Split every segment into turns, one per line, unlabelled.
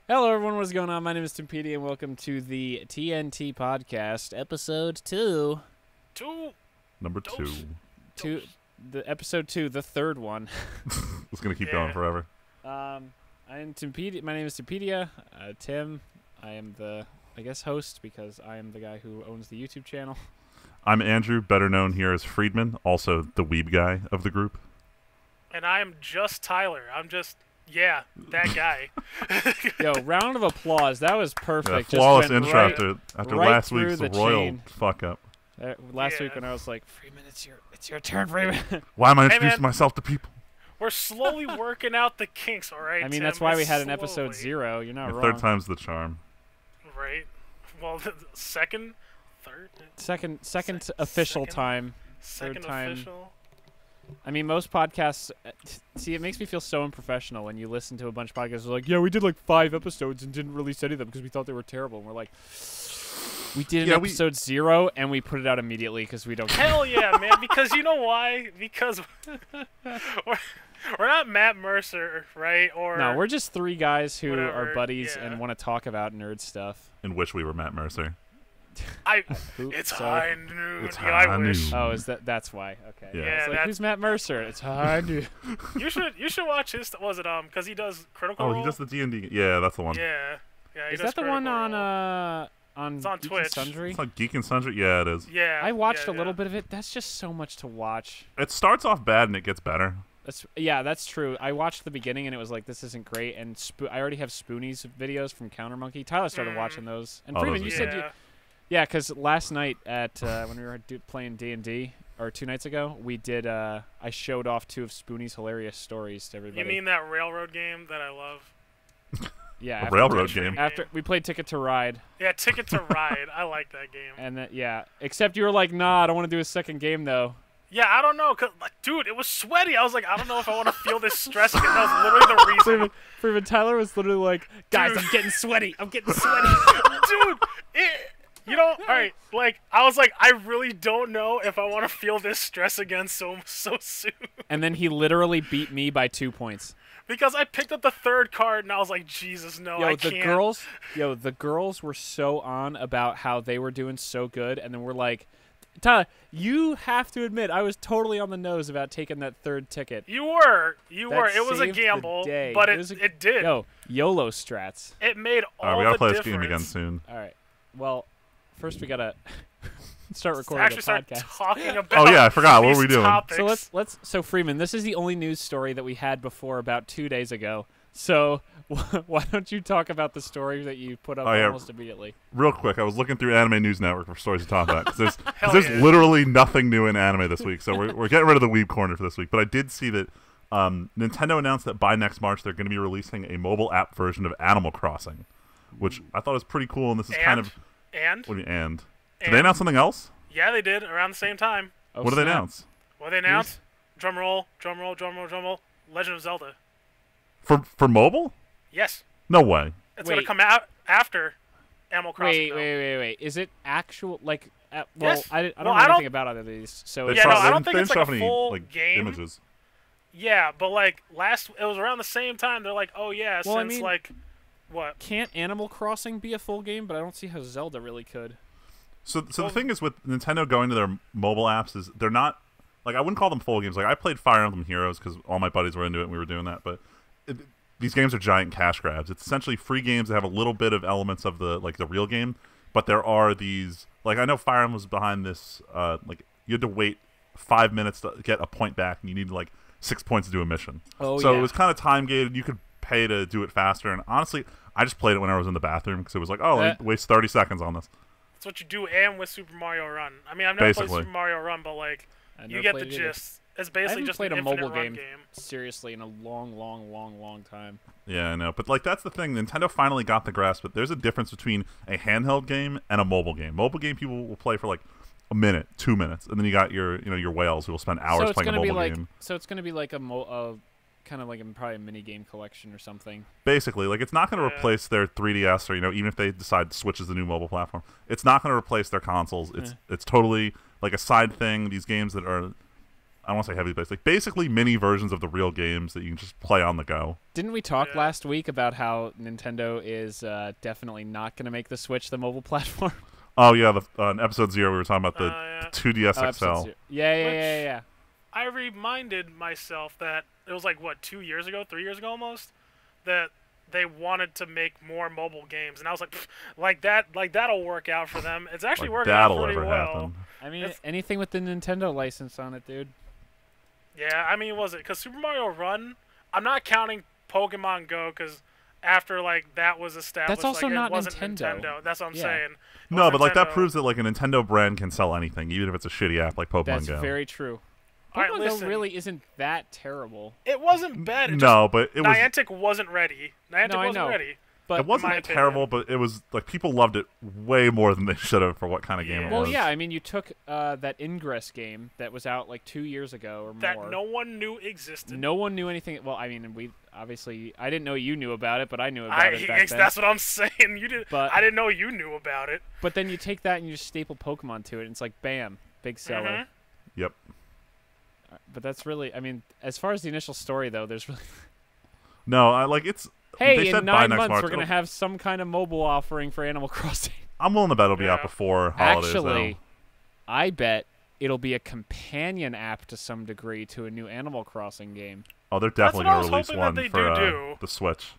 Hello, everyone. What's going on? My name is Timpedia, and welcome to the TNT Podcast, Episode 2.
Number two.
The Episode 2, the third one.
It's going to keep going forever.
I'm Timpedia. My name is Timpedia. Tim, I am the, host, because I am the guy who owns the YouTube channel.
I'm Andrew, better known here as Friedman, also the weeb guy of the group.
And I am just Tyler. I'm just... Yeah, that guy.
Yo, round of applause. That was perfect.
Yeah, flawless
just
intro
right,
after
right
last week's
the
royal
chain.
fuck up.
Last week when I was like, Freeman, it's your turn, Freeman.
Why am I introducing myself to people?
We're slowly working out the kinks, all right,
I mean,
Tim?
that's why we had an
slowly.
Episode 0. You're not
The
wrong.
third time's the charm.
Right. Well, the second, third?
Second official time.
Second
Third time.
official?
I mean, most podcasts... See, it makes me feel so unprofessional when you listen to a bunch of podcasts that are like, yeah, we did like 5 episodes and didn't release any of them because we thought they were terrible. And we're like, we did an episode 0 and we put it out immediately because we don't...
Hell yeah, man. Because you know why? Because we're not Matt Mercer, right? Or
No, we're just 3 guys who
whatever,
are buddies
yeah.
and want to talk about nerd stuff.
And wish we were Matt Mercer.
It's high noon.
It's
Yeah, I
high
wish.
noon.
Oh, that's why? Okay.
Yeah.
It's like, who's Matt Mercer? It's high noon.
You should watch his. Was it because he does Critical Role?
Oh, he does the D&D. Yeah, that's the one.
Yeah. He
Is
does
that the one
Critical
on
Role. It's on
Geek and
Twitch.
Sundry?
It's like Geek and Sundry. Yeah, it is.
Yeah.
I watched a
yeah.
little bit of it. That's just so much to watch.
It starts off bad and it gets better.
That's true. I watched the beginning and it was like, this isn't great. And I already have Spoonie's videos from Counter Monkey. Tyler started watching those. And Freeman, you said you... Yeah, because last night at when we were playing D&D, or 2 nights ago, we did. I showed off 2 of Spoonie's hilarious stories to everybody.
You mean that railroad game that I love?
Yeah,
A railroad game.
After we played Ticket to Ride.
Yeah, Ticket to Ride. I like that game.
And then except you were like, nah, I don't want to do a second game though.
Yeah, I don't know, cause dude, it was sweaty. I was like, I don't know if I want to feel this stress again. That was literally the reason.
Freeman Tyler was literally like, guys,
Dude.
I'm getting sweaty. I'm getting sweaty.
Dude, you know, all right, like, I was like, I really don't know if I want to feel this stress again so soon.
And then he literally beat me by 2 points.
Because I picked up the 3rd card, and I was like, Jesus, no, I can't.
The girls were so on about how they were doing so good, and then we're like, Tyler, you have to admit, I was totally on the nose about taking that 3rd ticket.
You were. It was a
saved the
gamble,
day.
but it did.
Yo, YOLO strats.
It made all
we gotta
the
play
difference.
this game again soon.
All right. Well, first we gotta start recording the
Start
podcast.
talking about.
Oh yeah, I forgot. What were we doing?
Topics.
So So Freeman, this is the only news story that we had before about 2 days ago. So why don't you talk about the story that you put up almost immediately?
Real quick, I was looking through Anime News Network for stories to talk about because there's literally nothing new in anime this week. So we're getting rid of the weeb corner for this week. But I did see that Nintendo announced that by next March they're going to be releasing a mobile app version of Animal Crossing, which I thought was pretty cool. And this is kind of
and
what do you mean, and did they announce something else?
Yeah, they did around the same time.
Oh,
what did they announce?
What they announced? Drum roll, drum roll, drum roll, drum roll. Legend of Zelda.
For mobile?
Yes.
No way.
It's gonna come out after Animal Crossing.
Wait. Is it actual like?
Yes.
I don't know anything about either of these. So
I don't think it's like a
any,
full game.
Images.
Yeah, but like it was around the same time. They're like, oh yeah, what?
Can't Animal Crossing be a full game? But I don't see how Zelda really could.
So the thing is with Nintendo going to their mobile apps is they're not like I wouldn't call them full games. Like I played Fire Emblem Heroes because all my buddies were into it and we were doing that, but. These games are giant cash grabs. It's essentially free games that have a little bit of elements of the real game, but there are these I know Fire Emblem was behind this you had to wait 5 minutes to get a point back and you need 6 points to do a mission.
Oh,
so
yeah.
it was kind of time gated. You could pay to do it faster, and honestly, I just played it when I was in the bathroom because it was like, let me waste 30 seconds on this.
That's what you do, and with Super Mario Run. I mean, I've never played
Basically.
Super Mario Run, but you get the gist. It's basically just
played
an
a mobile
infinite run
game seriously in a long time.
Yeah, I know. But that's the thing. Nintendo finally got the grasp. But there's a difference between a handheld game and a mobile game. Mobile game people will play for a minute, 2 minutes, and then you got your your whales who will spend hours playing a mobile game.
So it's gonna be like kind of probably a mini game collection or something.
Basically, it's not going to replace their 3DS or even if they decide Switch is the new mobile platform, it's not going to replace their consoles. It's totally a side thing. These games that are I don't want to say heavy base, like basically mini versions of the real games that you can just play on the go.
Didn't we talk last week about how Nintendo is definitely not going to make the Switch the mobile platform?
Oh yeah, in episode 0 we were talking about the 2DS XL.
Yeah.
I reminded myself that it was like, what, 2 years ago, 3 years ago almost, that they wanted to make more mobile games, and I was like that'll work out for them. It's actually working out pretty well. Happen.
I mean, anything with the Nintendo license on it, dude.
Yeah, I mean, was it because Super Mario Run? I'm not counting Pokemon Go because after like that was established,
that's also
like,
not
it wasn't
Nintendo.
That's what I'm saying.
No, but like that proves that like a Nintendo brand can sell anything, even if it's a shitty app like Pokemon Go.
That's very true. Pokemon Go really isn't that terrible.
It wasn't bad.
But it was.
Niantic wasn't ready. Niantic wasn't ready.
But
it wasn't terrible, but it was like people loved it way more than they should have for what kind of game it was.
Well, yeah, I mean, you took that Ingress game that was out like 2 years ago or more.
That no one knew existed.
No one knew anything. Well, I mean, I didn't know you knew about it, but I knew about it back then.
That's what I'm saying. You did.
But
I didn't know you knew about it.
But then you take that and you just staple Pokemon to it, and it's like, bam, big seller.
Mm-hmm.
Yep.
But that's really, I mean, as far as the initial story though, there's really.
No, I like it's.
Hey,
they said
in 9 months
March.
we're gonna have some kind of mobile offering for Animal Crossing.
I'm willing to bet it'll be out before holidays.
Actually,
though.
I bet it'll be a companion app to some degree to a new Animal Crossing game.
Oh, they're definitely gonna release one for the Switch.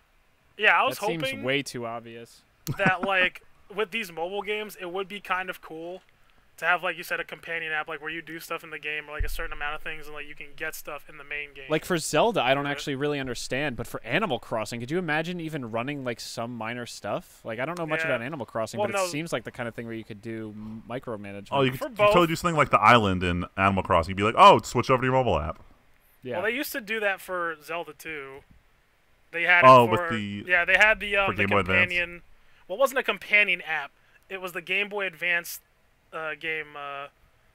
Yeah, I was
hoping. That
seems
way too obvious.
That like with these mobile games, it would be kind of cool to have, like you said, a companion app, like where you do stuff in the game, or like a certain amount of things, and like you can get stuff in the main game.
Like for Zelda, I don't actually really understand, but for Animal Crossing, could you imagine even running like some minor stuff? Like I don't know much about Animal Crossing, but it seems like the kind of thing where you could do micromanagement.
Oh, you could totally do something like the island in Animal Crossing. You'd be like, oh, switch over to your mobile app.
Yeah. Well, they used to do that for Zelda too. They had it for,
with the
they had the
Game Boy
companion.
Advance.
Well, it wasn't a companion app. It was the Game Boy Advance game.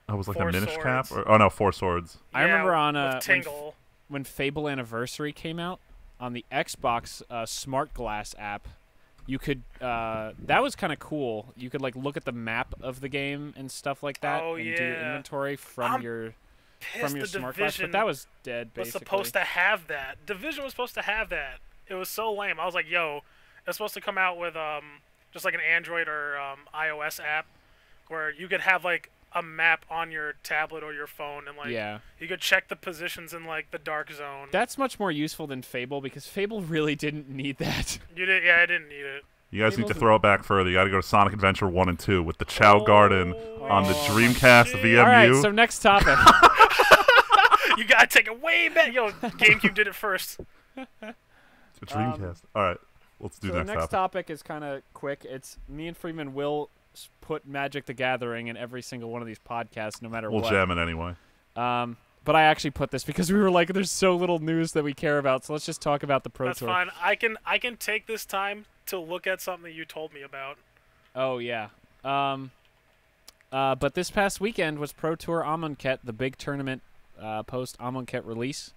It was like a Minish
Swords.
Cap? Or, oh, no, Four Swords.
I remember on
Tingle.
when Fable Anniversary came out, on the Xbox Smart Glass app, you could that was kind of cool. You could like look at the map of the game and stuff like that, and do your inventory from your Smart Glass. But that was dead, basically.
Was supposed to have that. Division was supposed to have that. It was so lame. I was like, yo, it's supposed to come out with just like an Android or iOS app where you could have like a map on your tablet or your phone, and like you could check the positions in like the dark zone.
That's much more useful than Fable, because Fable really didn't need that.
You did, yeah, I didn't need it.
You guys need to throw it back further. You got to go to Sonic Adventure 1 and 2 with the Chow Garden on the Dreamcast VMU.
All right, so next topic.
You gotta take it way back. Yo, GameCube did it first.
The Dreamcast. All right, let's do
the next topic is kind of quick. It's me and Freeman will put Magic the Gathering in every single one of these podcasts, no matter what.
We'll jam it anyway.
But I actually put this because we were like, there's so little news that we care about, so let's just talk about the Pro Tour.
That's fine. I can take this time to look at something you told me about.
Oh, yeah. But this past weekend was Pro Tour Amonkhet, the big tournament post-Amonkhet release.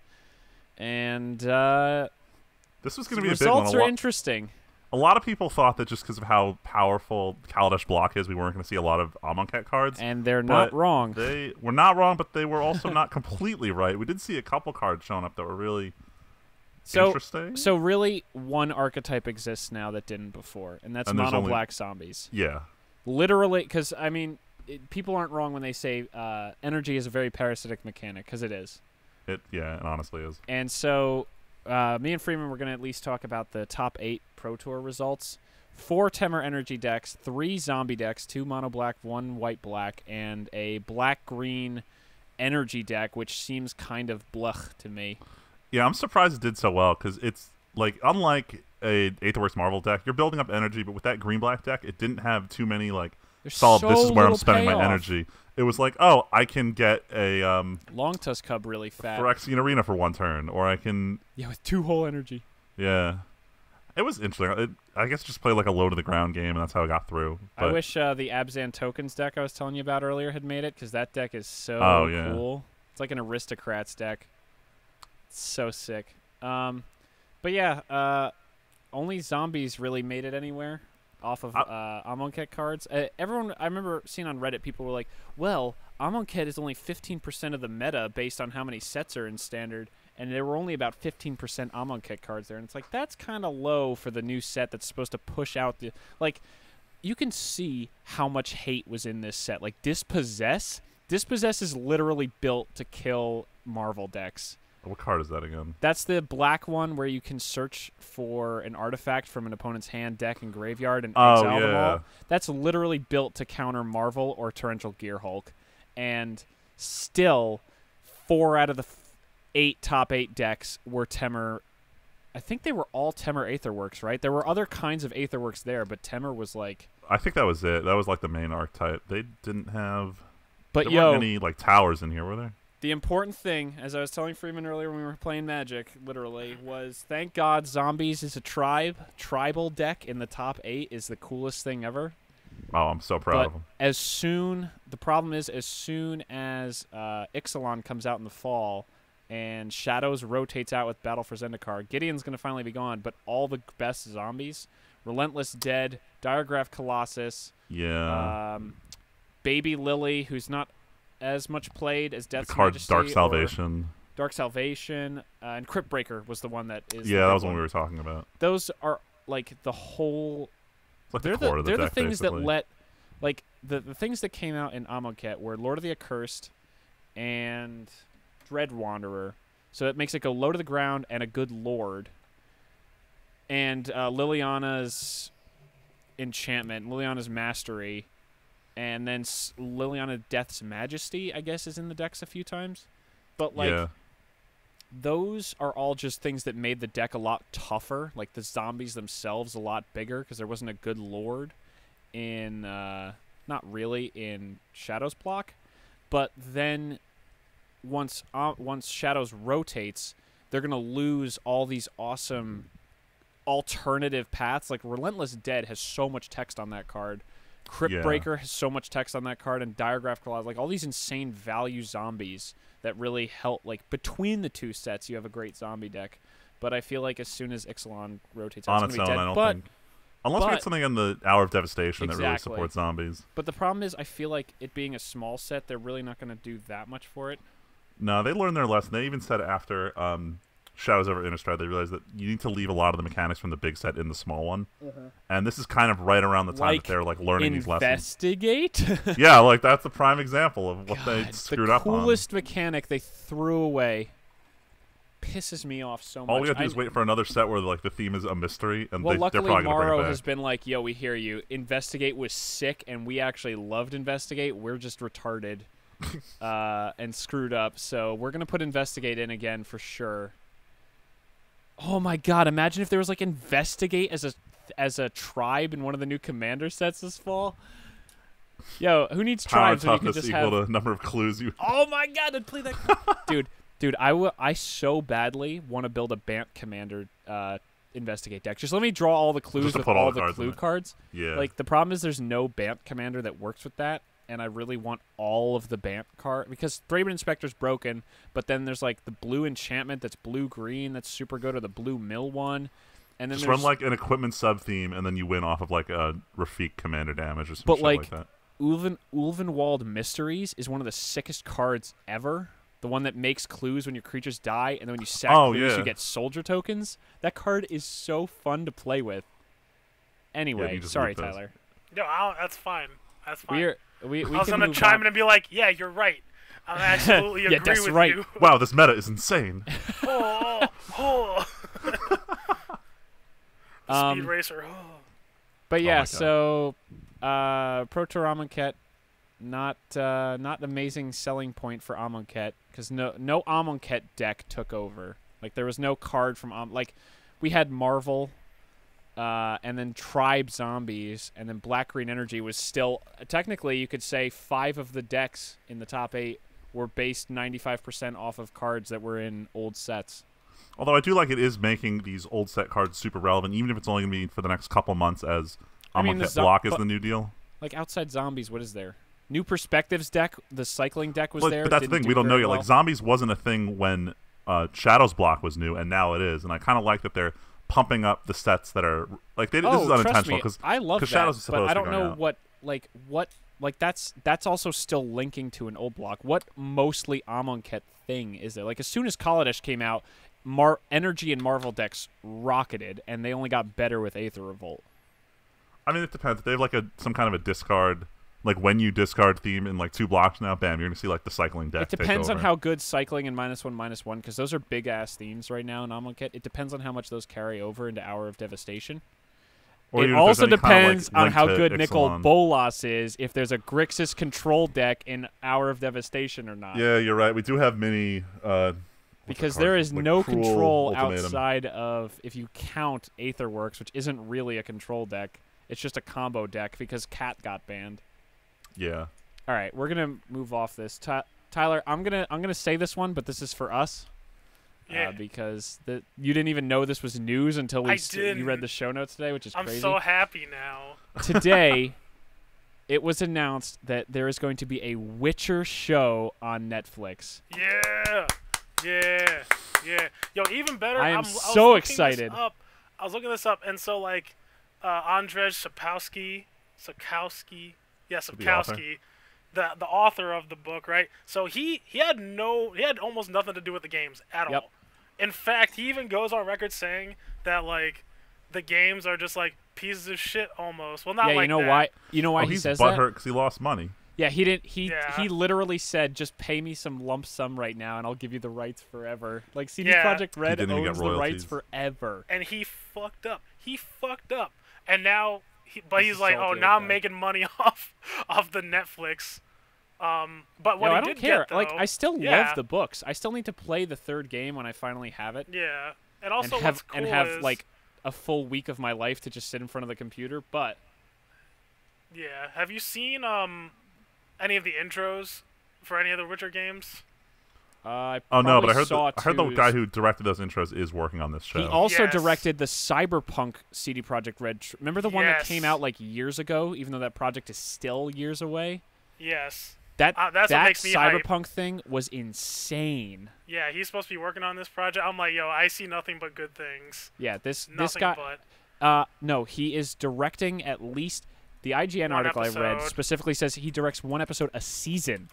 And
this was going to be a big one.
Results are interesting.
A lot of people thought that just because of how powerful Kaladesh block is, we weren't going to see a lot of Amonkhet cards.
And they're not wrong.
They were not wrong, but they were also not completely right. We did see a couple cards showing up that were really interesting.
So really, one archetype exists now that didn't before, and that's mono-black zombies.
Yeah. Literally,
because, I mean, people aren't wrong when they say energy is a very parasitic mechanic, because it is.
It honestly is.
And so me and Freeman were going to at least talk about the top 8 Pro Tour results. 4 Temur energy decks, 3 zombie decks, 2 mono-black, 1 white-black, and a black-green energy deck, which seems kind of blech to me.
Yeah, I'm surprised it did so well, because it's, like, unlike a Aetherworks Marvel deck, you're building up energy, but with that green-black deck, it didn't have too many, like, this is where I'm spending my energy. It was like, oh, I can get a
Longtusk Cub really fat
Phyrexian Arena for 1 turn, or I can
with 2 whole energy.
Yeah, it was interesting. I guess just play like a low to the ground game, and that's how I got through. But
I wish the Abzan Tokens deck I was telling you about earlier had made it, because that deck is so cool. It's like an Aristocrats deck. It's so sick. But yeah, only zombies really made it anywhere. off of Amonkhet cards. Everyone, I remember seeing on Reddit, people were like, well, Amonkhet is only 15% of the meta based on how many sets are in Standard, and there were only about 15% Amonkhet cards there. And it's like, that's kind of low for the new set that's supposed to push out the... Like, you can see how much hate was in this set. Like, Dispossess is literally built to kill Marvel decks.
What card is that again?
That's the black one where you can search for an artifact from an opponent's hand, deck, and graveyard and exile them all. That's literally built to counter Marvel or Torrential Gearhulk. And still, 4 out of the 8 top 8 decks were Temur. I think they were all Temur Aetherworks, right? There were other kinds of Aetherworks there, but Temur was like...
I think that was it. That was like the main archetype. They didn't have...
But
there weren't any like towers in here, were there?
The important thing, as I was telling Freeman earlier when we were playing Magic, literally, was thank God Zombies is a tribal deck in the top 8 is the coolest thing ever.
Oh, I'm so proud of them.
The problem is, as soon as Ixalan comes out in the fall and Shadows rotates out with Battle for Zendikar, Gideon's going to finally be gone, but all the best zombies, Relentless Dead, Diregraph Colossus, Baby Lily, who's not as much played as Death's Majesty.
Dark Salvation.
And Crypt Breaker was the one that is...
Yeah, that was one we were talking about.
Those are, like, the whole...
It's like the core of the deck,
they're the things
basically.
that let... Like, the things that came out in Amonkhet were Lord of the Accursed and Dread Wanderer. So it makes it go low to the ground and a good Lord. And Liliana's Enchantment, Liliana's Mastery... And then Liliana Death's Majesty, I guess, is in the decks a few times. But, like, those are all just things that made the deck a lot tougher. Like, the zombies themselves a lot bigger because there wasn't a good Lord in, not really, in Shadows block. But then once Shadows rotates, they're going to lose all these awesome alternative paths. Like, Relentless Dead has so much text on that card. Crypt Breaker has so much text on that card, and Diregraph Colossus, like all these insane value zombies that really help. Like between the two sets, you have a great zombie deck. But I feel like as soon as Ixalan rotates,
on its own, I don't think. Unless we get something in the Hour of Devastation that really supports zombies.
But the problem is, I feel like it being a small set, they're really not going to do that much for it.
No, they learned their lesson. They even said after Shadows over Innistrad, they realized that you need to leave a lot of the mechanics from the big set in the small one. And this is kind of right around the time that they're like learning these lessons.
Investigate?
Yeah, like that's the prime example of what they screwed up on.
The coolest mechanic they threw away pisses me off so much.
All we have to do is wait for another set where like the theme is a mystery, and
luckily
they're probably going to bring it
Morrow
back.
has been like, yo, we hear you. Investigate was sick, and we actually loved Investigate. We're just retarded and screwed up, so we're going to put Investigate in again for sure. Oh my God! Imagine if there was like Investigate as a tribe in one of the new Commander sets this fall. Yo, who needs tribes when you can just have
equal to number of clues you?
Oh my God! I'd play that, dude. I so badly want to build a Bant Commander Investigate deck. Just let me draw all the clues with all the clue cards.
Yeah.
Like the problem is there's no Bant Commander that works with that. And I really want all of the Bant card because Thraben Inspector's broken, but then there's like the blue enchantment that's blue-green that's super good, or the blue mill one. And then
just run like an equipment sub-theme, and then you win off of like a Rafik commander damage or something like that.
Ulvenwald Mysteries is one of the sickest cards ever. The one that makes clues when your creatures die, and then when you sack clues, you get soldier tokens. That card is so fun to play with. Anyway, sorry, Tyler.
No, that's fine. That's fine. I was going to chime in and be like, yeah, you're right. I absolutely agree with you.
Wow, this meta is insane.
Speed Racer.
But yeah, so Pro Tour Amonkhet, not an amazing selling point for Amonkhet because no Amonkhet deck took over. Like there was no card from like we had Marvel. And then Tribe Zombies, and then Black-Green Energy was still... Technically, you could say 5 of the decks in the top 8 were based 95% off of cards that were in old sets.
Although I do like it is making these old set cards super relevant, even if it's only going to be for the next couple months as Amonkhet block is the new deal.
Like, outside Zombies, what is there? New Perspectives deck, the cycling deck was there.
But that's the thing, we don't know yet. Like, Zombies wasn't a thing when Shadows block was new, and now it is. And I kind of like that they're pumping up the sets that are like this is
trust
unintentional
me,
because
I love that,
Shadows is
but
supposed
I
to
don't
be going
know
out.
what that's also still linking to an old block. What mostly Amonkhet thing is there? Like as soon as Kaladesh came out, Energy and Marvel decks rocketed, and they only got better with Aether Revolt.
I mean, it depends. They have like some kind of a discard. Like when you discard theme in like 2 blocks now, bam, you're gonna see like the cycling deck.
It depends
take
on
over.
how good cycling and -1/-1, because those are big ass themes right now in Amonkhet. It depends on how much those carry over into Hour of Devastation.
Or
it
even if there's
also
any kind of,
depends
like,
on how
link to
good Nicol
Ixalan.
Bolas is, if there's a Grixis control deck in Hour of Devastation or not.
Yeah, you're right. We do have mini.
Because there is
like
no
Cruel
control
Ultimatum.
outside of, if you count Aetherworks, which isn't really a control deck. It's just a combo deck because Cat got banned.
Yeah.
All right, we're gonna move off this. Tyler, I'm gonna say this one, but this is for us.
Yeah.
Because you didn't even know this was news until you read the
didn't.
show notes today, which is
I'm
crazy.
so happy now.
Today, it was announced that there is going to be a Witcher show on Netflix.
Yeah. Yo, even better.
I am
I was
so
looking
excited.
This up. I was looking this up, and so like, Andrzej Sapkowski, the author of the book, right? So he had almost nothing to do with the games at all. In fact, he even goes on record saying that like the games are just like pieces of shit almost. Well, not like
you know
that.
why? You know why he
he's
says
butthurt
that?
because he lost money.
Yeah, he didn't. He
Yeah.
literally said, "Just pay me some lump sum right now, and I'll give you the rights forever." Like CD
Yeah.
Projekt Red
didn't even
owns
get
the rights
royalties.
forever.
And he fucked up. And now, he's like, oh,
salty
now
with
I'm
that.
making money off the Netflix. But what
I
he
don't
did
care.
get, though,
Like, I still
yeah,
love the books. I still need to play the 3rd game when I finally have it.
Yeah, and also
and
what's
have
cool is,
like a full week of my life to just sit in front of the computer. But
yeah, have you seen any of the intros for any of the Witcher games?
I
Oh no, but I
probably
heard the
saw
guy
twos.
who directed those intros is working on this show.
He also
Yes.
directed the Cyberpunk CD Projekt Red. Remember the one that
Yes.
came out like years ago, even though that project is still years away?
Yes.
That
That's what makes me hype.
Cyberpunk thing was insane.
Yeah, he's supposed to be working on this project. I'm like, yo, I see nothing but good things.
Yeah, this
Nothing
guy.
but.
No, he is directing at least. The IGN
One
article I read
episode.
specifically says he directs 1 episode a season.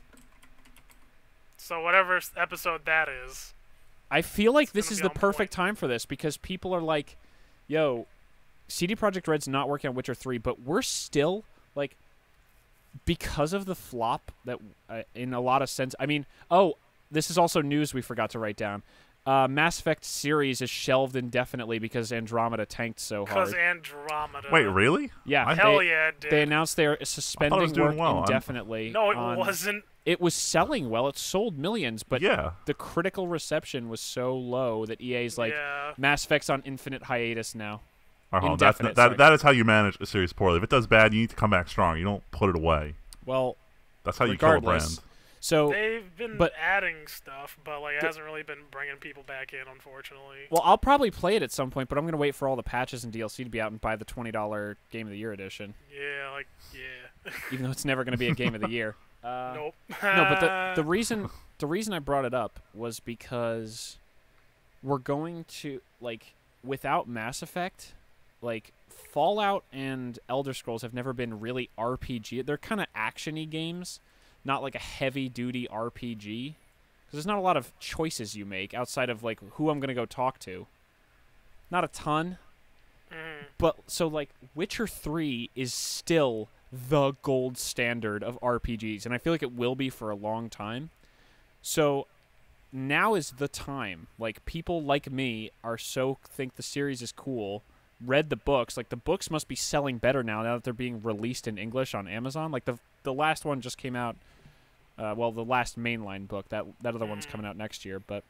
So whatever episode that is.
I feel like this
gonna
is
be
the
on
perfect
point.
time for this because people are like, yo, CD Projekt Red's not working on Witcher 3, but we're still, like, because of the flop that, in a lot of sense, I mean, this is also news we forgot to write down. Mass Effect series is shelved indefinitely because Andromeda tanked so hard.
Because Andromeda.
Wait, really?
Yeah,
Hell yeah, it did.
they announced they're suspending
doing
work
well.
indefinitely.
No, it
on-
wasn't.
It was selling well. It sold millions, but
Yeah.
the critical reception was so low that EA's like,
Yeah.
Mass Effect's on infinite hiatus now.
All right, hold on.
Indefinite,
that is how you manage a series poorly. If it does bad, you need to come back strong. You don't put it away.
Well,
That's how you kill a
regardless.
brand.
So,
They've been
but-
adding stuff, but like it hasn't really been bringing people back in, unfortunately.
well, I'll probably play it at some point, but I'm going to wait for all the patches and DLC to be out and buy the $20 Game of the Year edition,
Yeah,
even though it's never going to be a Game of the Year.
Nope.
No, but the reason I brought it up was because we're going to, like, without Mass Effect, like, Fallout and Elder Scrolls have never been really RPG. They're kind of action-y games, not like a heavy-duty RPG. Because there's not a lot of choices you make outside of, like, who I'm going to go talk to. Not a ton. But, so, like, Witcher 3 is still the gold standard of RPGs, and I feel like it will be for a long time. So now is the time. Like, people like me think the series is cool, read the books. Like, the books must be selling better now that they're being released in English on Amazon. Like, the last one just came out, the last mainline book. That other one's coming out next year. But,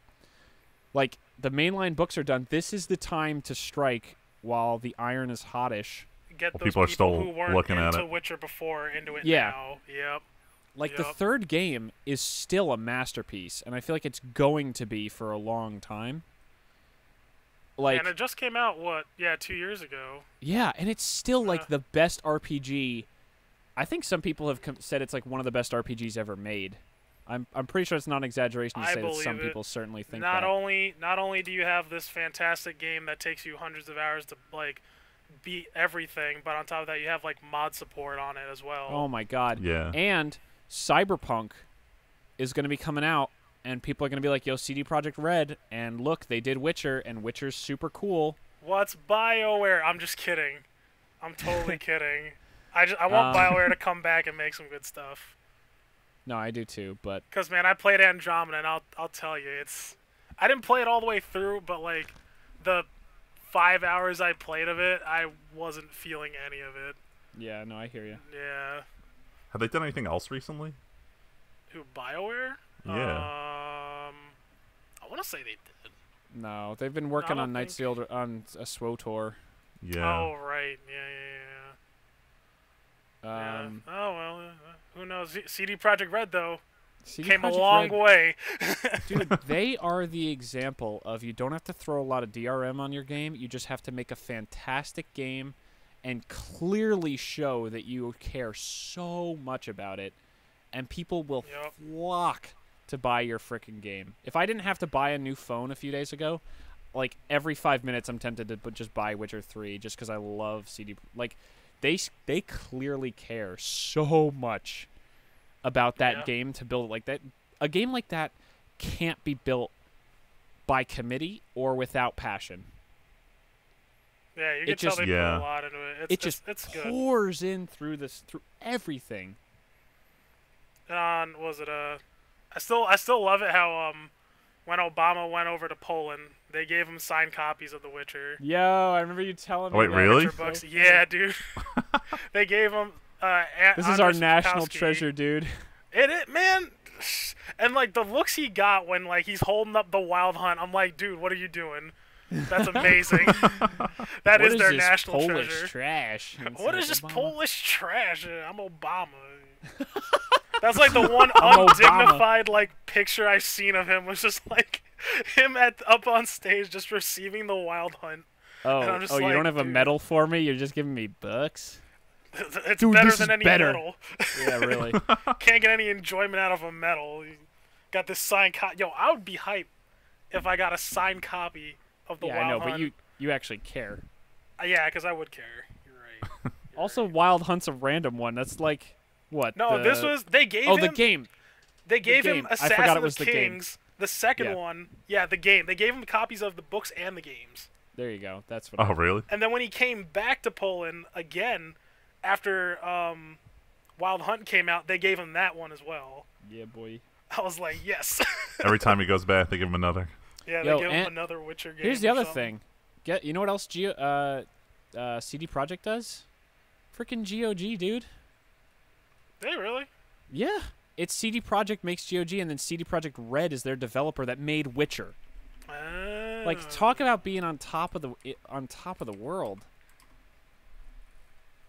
like, the mainline books are done. This is the time to strike while the iron is hottish.
Get
Well,
those
people are still
who weren't
looking at
into
it.
Witcher before into it
Yeah.
now. Yep.
Like, the
Yep.
3rd game is still a masterpiece, and I feel like it's going to be for a long time. Like,
And it just came out, 2 years ago.
yeah, and it's still, like, the best RPG. I think some people have said it's, like, one of the best RPGs ever made. I'm pretty sure it's not an exaggeration to
I
say that some
believe it.
people certainly think
Not
that.
only do you have this fantastic game that takes you hundreds of hours to like beat everything, but on top of that you have like mod support on it as well.
Oh my god.
Yeah.
And Cyberpunk is going to be coming out, and people are going to be like, yo, CD Projekt Red, and look, they did Witcher, and Witcher's super cool.
What's BioWare? I'm just kidding. I'm totally kidding. I want BioWare to come back and make some good stuff.
No, I do too, but...
Because, man, I played Andromeda, and I'll tell you, I didn't play it all the way through, but, like, the 5 hours I played of it, I wasn't feeling any of it.
Yeah, no, I hear you.
Yeah.
Have they done anything else recently?
Who, BioWare?
Yeah.
I want to say they did.
No, they've been working on Night Seal on a SWOTOR.
Yeah.
Oh, right. Yeah. Oh, well, who knows? CD Projekt Red, though, came a long way.
Dude, they are the example of you don't have to throw a lot of DRM on your game. You just have to make a fantastic game and clearly show that you care so much about it, and people will flock to buy your freaking game. If I didn't have to buy a new phone a few days ago, like every 5 minutes I'm tempted to just buy Witcher 3 just because I love CD. Like, they clearly care so much about that game to build it like that. A game like that can't be built by committee or without passion.
Yeah, you can tell they put a lot into it. It's
pours in through everything.
And I still love it how when Obama went over to Poland, they gave him signed copies of The Witcher.
Yo, I remember you telling me.
Wait, really?
Books. Yeah, dude. They gave him.
This is our national treasure, dude.
Man. And like the looks he got when like he's holding up the Wild Hunt, I'm like, dude, what are you doing? That's amazing. That is their national
Polish
treasure.
Trash?
What is this Polish trash? I'm Obama. That's like the one undignified like picture I've seen of him was just like him up on stage just receiving the Wild Hunt.
Oh, you don't have a medal for me? You're just giving me bucks?
It's dude, better than any medal.
Yeah, really.
Can't get any enjoyment out of a medal. You got this signed copy. Yo, I would be hyped if I got a signed copy of the Wild Hunt.
Yeah, I know, but you actually care.
Yeah, because I would care. You're right.
Also, Wild Hunt's a random one. That's like... What?
No, this was... They gave him...
the game.
They gave him Assassin of Kings, the second
Yeah.
one. Yeah, the game. They gave him copies of the books and the games.
There you go. That's what
Oh, really?
And then when he came back to Poland again, after Wild Hunt came out, they gave him that one as well.
Yeah, boy.
I was like, yes.
Every time he goes back, they give him another.
Yeah, they give him another Witcher game.
Here's the other thing. You know what else CD Projekt does? Freaking GOG, dude.
They really?
Yeah. It's CD Projekt makes GOG, and then CD Projekt Red is their developer that made Witcher. Like, talk about being on top of the world.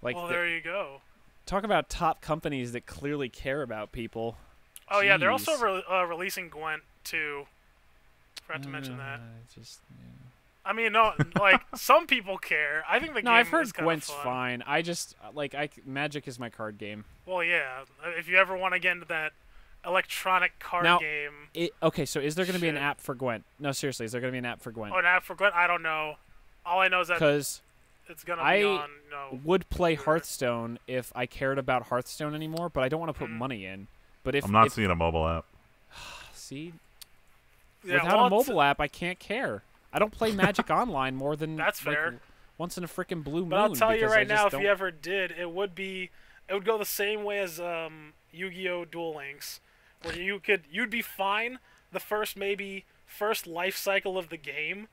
Like,
well, there you go.
Talk about top companies that clearly care about people.
Oh, yeah, they're also releasing Gwent, too. Forgot to mention that. I mean, no, like, some people care. I think the game
I've heard
is kind
Gwent's
of fun.
fine. I just, Magic is my card game.
Well, yeah. If you ever want to get into that electronic card game.
Okay, so is there going to be an app for Gwent? No, seriously, is there going to be an app for Gwent?
Oh, an app for Gwent? I don't know. All I know is that it's going to be on.
I would play Hearthstone if I cared about Hearthstone anymore, but I don't want to put money in. But if
I'm not seeing a mobile app.
See?
Yeah,
without a mobile app, I can't care. I don't play Magic Online more than
that's fair.
Once in a freaking blue moon.
But I'll tell you right now, if you ever did, it would go the same way as Yu-Gi-Oh! Duel Links, where you'd be fine the first life cycle of the game,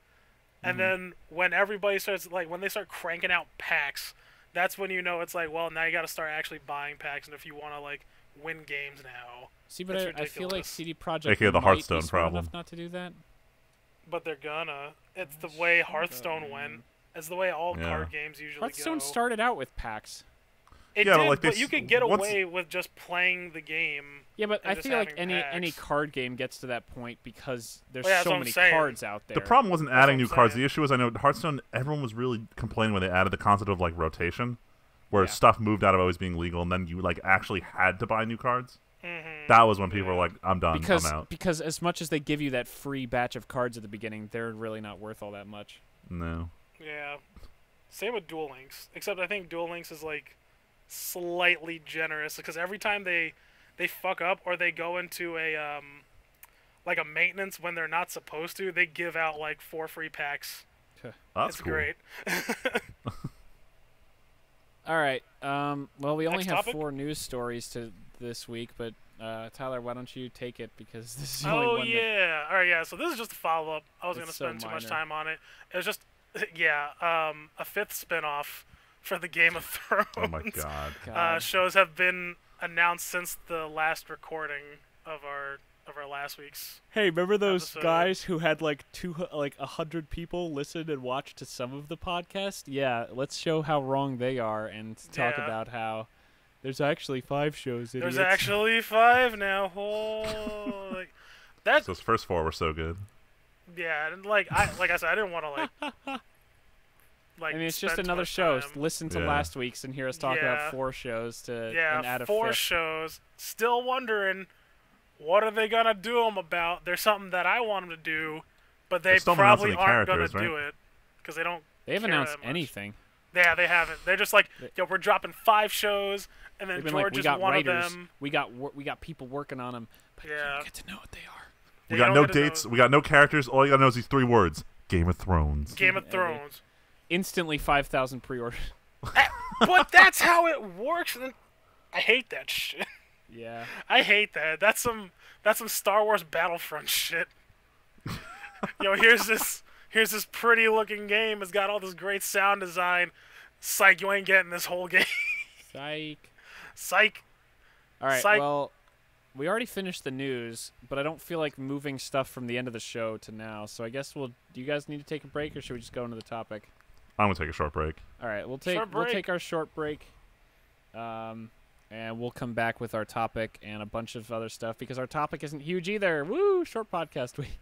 and then when everybody starts when they start cranking out packs, that's when you know it's like, well, now you got to start actually buying packs, and if you want to win games now.
See, but I feel like CD Projekt
AKA the Hearthstone problem.
Enough not to do that.
But they're gonna. It's the way Hearthstone went. It's the way all card games usually
Hearthstone
go.
started out with packs.
It did, but you could get away with just playing the game.
Yeah, but I feel like any card game gets to that point because there's so many cards out there.
The problem wasn't adding new cards. The issue was, I know Hearthstone, everyone was really complaining when they added the concept of rotation, where stuff moved out of always being legal, and then you actually had to buy new cards. That was when people were like, I'm done, I'm out.
Because as much as they give you that free batch of cards at the beginning, they're really not worth all that much.
No.
Yeah. Same with Duel Links, except I think Duel Links is like slightly generous because every time they fuck up or they go into a like a maintenance when they're not supposed to, they give out like 4 free packs.
That's
it's
cool.
great.
All right. Well, we only
Next
have
topic?
4 news stories this week, but Tyler, why don't you take it because this is the only one.
Yeah. All right. Yeah. So this is just a follow up. I wasn't gonna
It's so
spend too much
minor.
time on it. It was just a 5th spin-off for the Game of Thrones.
Oh my god.
God.
Shows have been announced since the last recording of our last week's.
Hey, remember those
episode.
guys who had like 100 people listen and watch to some of the podcast? Yeah, let's show how wrong they are and talk
Yeah.
about how there's actually 5 shows. Idiots.
There's actually 5 now. Oh, like, that.
Those first 4 were so good.
Yeah, and like I said, I didn't want to like.
I mean, it's just
spend too
another
much
show.
time.
Listen to
Yeah.
last week's and hear us talk
Yeah.
about 4 shows and
Yeah,
add a
4
5th.
shows. Still wondering, what are they gonna do them about? There's something that I want them to do, but they
still haven't announced
probably
any
aren't gonna
characters,
do it because they don't.
They haven't
care
announced
that much.
anything.
Yeah, they haven't. They're just like, yo, we're dropping 5 shows, and then
They've been
George
like, we
is
got
one
writers,
of them.
we got people working on them, but you
Yeah.
don't get to know what they are.
We
They
got
don't
no
get to know-
dates. We got no characters. All you gotta know is these 3 words: Game of Thrones.
Game of
Yeah,
Thrones.
Instantly 5,000 pre-orders.
But that's how it works. And I hate that shit.
Yeah.
I hate that. That's some Star Wars Battlefront shit. Yo, here's this pretty looking game. It's got all this great sound design. Psych, you ain't getting this whole game.
Psych.
Psych.
All right.
Psych.
Well, we already finished the news, but I don't feel like moving stuff from the end of the show to now. So I guess do you guys need to take a break, or should we just go into the topic?
I'm gonna take a short break.
All right. We'll
Short break.
take our short break. And we'll come back with our topic and a bunch of other stuff because our topic isn't huge either. Woo! Short podcast week.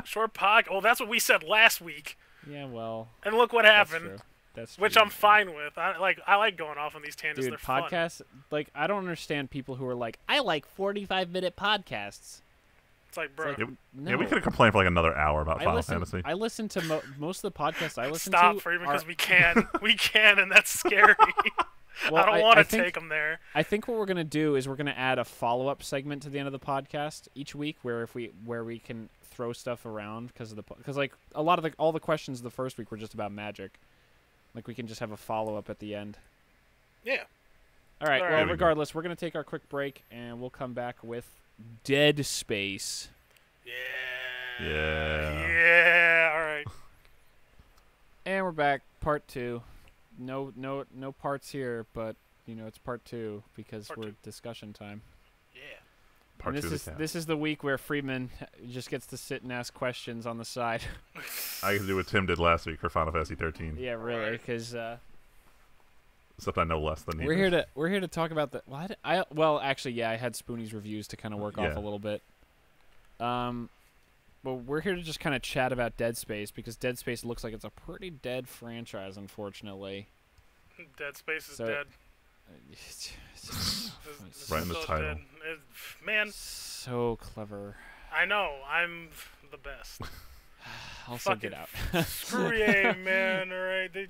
Short pod. Well, that's what we said last week.
Yeah. Well.
And look what
That's
happened.
true. That's
Which
true.
I'm fine with. I like going off on these tangents.
Dude,
They're fun.
podcasts, like, I don't understand people who are like, I like 45-minute podcasts.
It's like, bro.
Like,
Yeah,
no.
yeah, we could have complained for like another hour about Final Fantasy.
I listen to most of the podcasts I listen
Stop,
to.
Freeman,
are-
because we can. We can, and that's scary.
well,
I don't want to
think-
take them there.
I think what we're gonna do is we're gonna add a follow-up segment to the end of the podcast each week, where we can throw stuff around because like a lot of all the questions the first week were just about Magic. Like we can just have a follow-up at the end.
Yeah.
All right.
All
Well,
right.
regardless, we're gonna take our quick break and we'll come back with Dead Space.
Yeah.
Yeah.
Yeah. All right.
And we're back, part 2. No parts here, but it's part 2 because
Part
we're
2.
discussion time.
Yeah.
Part
And
2
this
of the
this is the week where Freeman just gets to sit and ask questions on the side.
I can do what Tim did last week for Final Fantasy 13.
Yeah, really,
Right.
because
Except I know less than he
we're
does.
here to talk about the. Actually, I had Spoonie's reviews to kind of work off
Yeah.
a little bit. But we're here to just kind of chat about Dead Space because Dead Space looks like it's a pretty dead franchise, unfortunately.
Dead Space is
So-
dead.
It's
It's
Right in the
so
title.
dead. Man,
so clever.
I know. I'm the best.
Also, get out.
Screw yeah, man. All right. They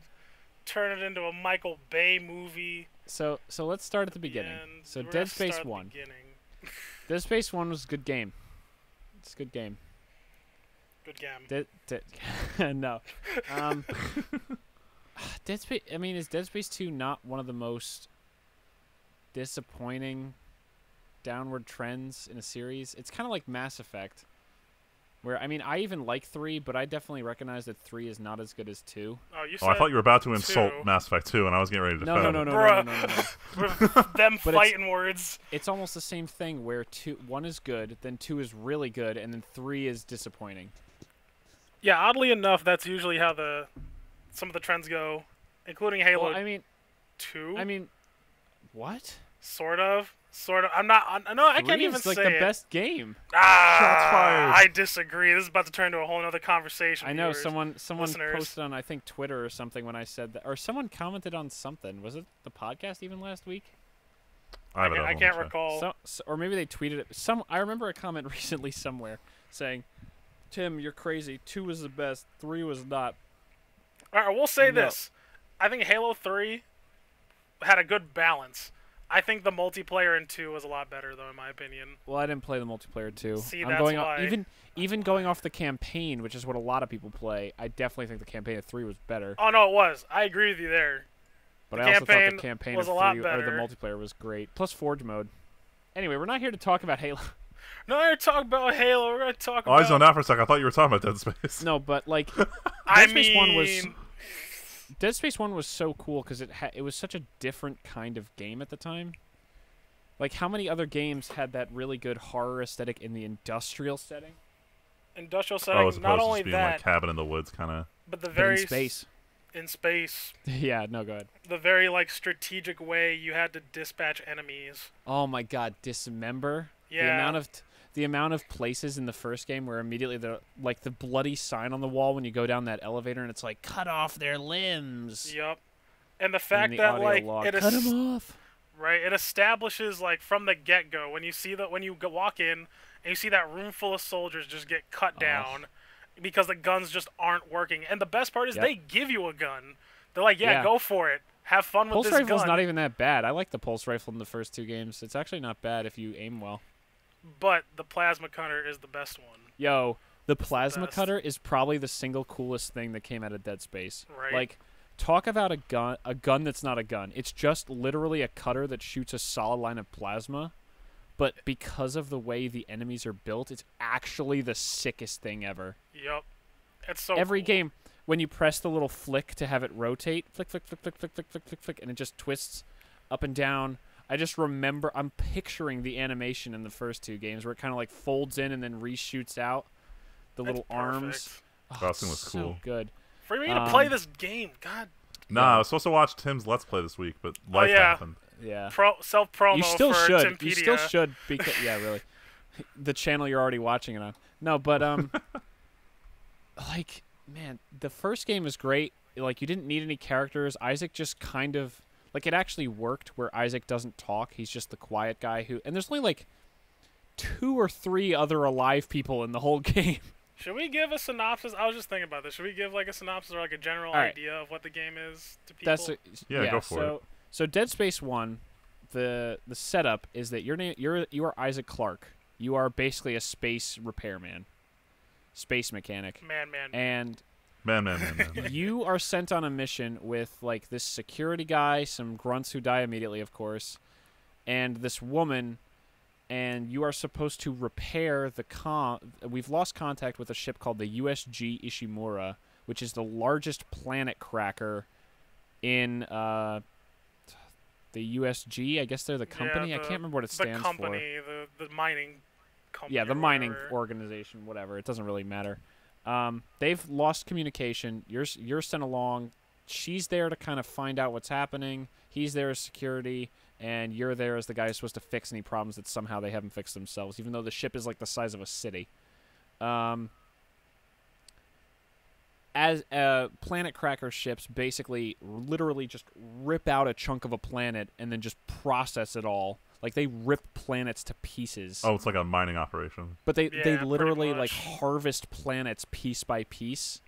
turn it into a Michael Bay movie.
So let's start at the beginning.
and
So
we're gonna
Dead Space
start at the
1.
beginning.
Dead Space 1 was a good game. It's a good game.
Good game.
No. Dead Space. I mean, is Dead Space 2 not one of the most disappointing downward trends in a series? It's kind of like Mass Effect, where I mean, I even like 3, but I definitely recognize that 3 is not as good as 2.
Oh, you
Oh,
said
I thought you were about to insult
2.
Mass Effect 2, and I was getting ready to
No,
defend
no,
it.
no,
Bruh.
no.
with them
But
fighting words.
It's almost the same thing where 1 is good, then 2 is really good, and then 3 is disappointing.
Yeah, oddly enough, that's usually how some of the trends go, including Halo
Well, I mean,
2.
what?
Sort of. I'm not. No, I
3
can't even
is like
say
the
it.
best game.
Shots fired.
I disagree. This is about to turn into a whole other conversation.
I know
viewers.
someone
listeners.
posted on I think Twitter or something when I said that, or someone commented on something. Was it the podcast even last week?
I can't recall.
Or maybe they tweeted it. I remember a comment recently somewhere saying, "Tim, you're crazy. 2 was the best. 3 was not."
All right, we'll say this. I think Halo 3 had a good balance. I think the multiplayer in 2 was a lot better, though, in my opinion.
Well, I didn't play the multiplayer 2.
See, that's why.
Even going off the campaign, which is what a lot of people play, I definitely think the campaign of 3 was better.
Oh, no, it was. I agree with you there.
But I also thought the campaign of 3, or the multiplayer was great. Plus Forge mode. Anyway, we're not here to talk about Halo.
No, we're talking about Halo. We're going to talk about...
I zoned out for a second. I thought you were talking about Dead Space.
No, but, like, Dead Space 1 was so cool because it was such a different kind of game at the time. Like, how many other games had that really good horror aesthetic in the industrial setting?
Industrial setting,
as opposed
not
to
only
just being
that,
like cabin in the woods kind of.
but the very
in space.
In space.
Yeah, no, go ahead.
The very like strategic way you had to dispatch enemies.
Oh my God, dismember.
Yeah.
The amount of places in the first game where immediately the bloody sign on the wall when you go down that elevator and it's like cut off their limbs.
Yep. And the fact that like
cut them off.
Right, it establishes like from the get-go when you walk in and you see that room full of soldiers just get cut down because the guns just aren't working. And the best part is they give you a gun. They're like, yeah, go for it. Have fun with this gun.
Pulse rifle's not even that bad. I like the pulse rifle in the first 2 games. It's actually not bad if you aim well.
But the plasma cutter is the best one.
Yo, the plasma cutter is probably the single coolest thing that came out of Dead Space.
Right.
Like, talk about a gun that's not a gun. It's just literally a cutter that shoots a solid line of plasma. But because of the way the enemies are built, it's actually the sickest thing ever.
Yep. It's so
Every
cool.
game, when you press the little flick to have it rotate, flick, flick, flick, flick, flick, flick, flick, flick, flick, and it just twists up and down. I just remember, I'm picturing the animation in the first 2 games where it kind of like folds in and then reshoots out the little arms.
Oh, that thing was cool.
So good.
For me to play this game, God.
Nah, I was supposed to watch Tim's Let's Play this week, but life happened.
Yeah.
Self-promo
you still
for
should.
Timpedia.
You still should. Because, yeah, really. The channel you're already watching it on. No, but, like, man, the first game is great. Like, you didn't need any characters. Isaac just kind of, like, it actually worked where Isaac doesn't talk. He's just the quiet guy who, and there's only, like, 2 or 3 other alive people in the whole game.
Should we give a synopsis? I was just thinking about this. Should we give like a synopsis or like a general idea of what the game is to people?
Go for it.
So Dead Space 1, the setup is that you are Isaac Clarke. You are basically a space repairman, space mechanic. Man. You are sent on a mission with like this security guy, some grunts who die immediately, of course, and this woman. And you are supposed to repair We've lost contact with a ship called the USG Ishimura, which is the largest planet cracker in the USG. I guess they're the company. I can't remember what it stands for.
The mining company.
Yeah, the mining organization, whatever. It doesn't really matter. They've lost communication. You're sent along. She's there to kind of find out what's happening. He's there as security. And you're there as the guy who's supposed to fix any problems that somehow they haven't fixed themselves, even though the ship is like the size of a city. As planet cracker ships basically literally just rip out a chunk of a planet and then just process it all. Like they rip planets to pieces.
Oh, it's like a mining operation.
But they literally like harvest planets piece by piece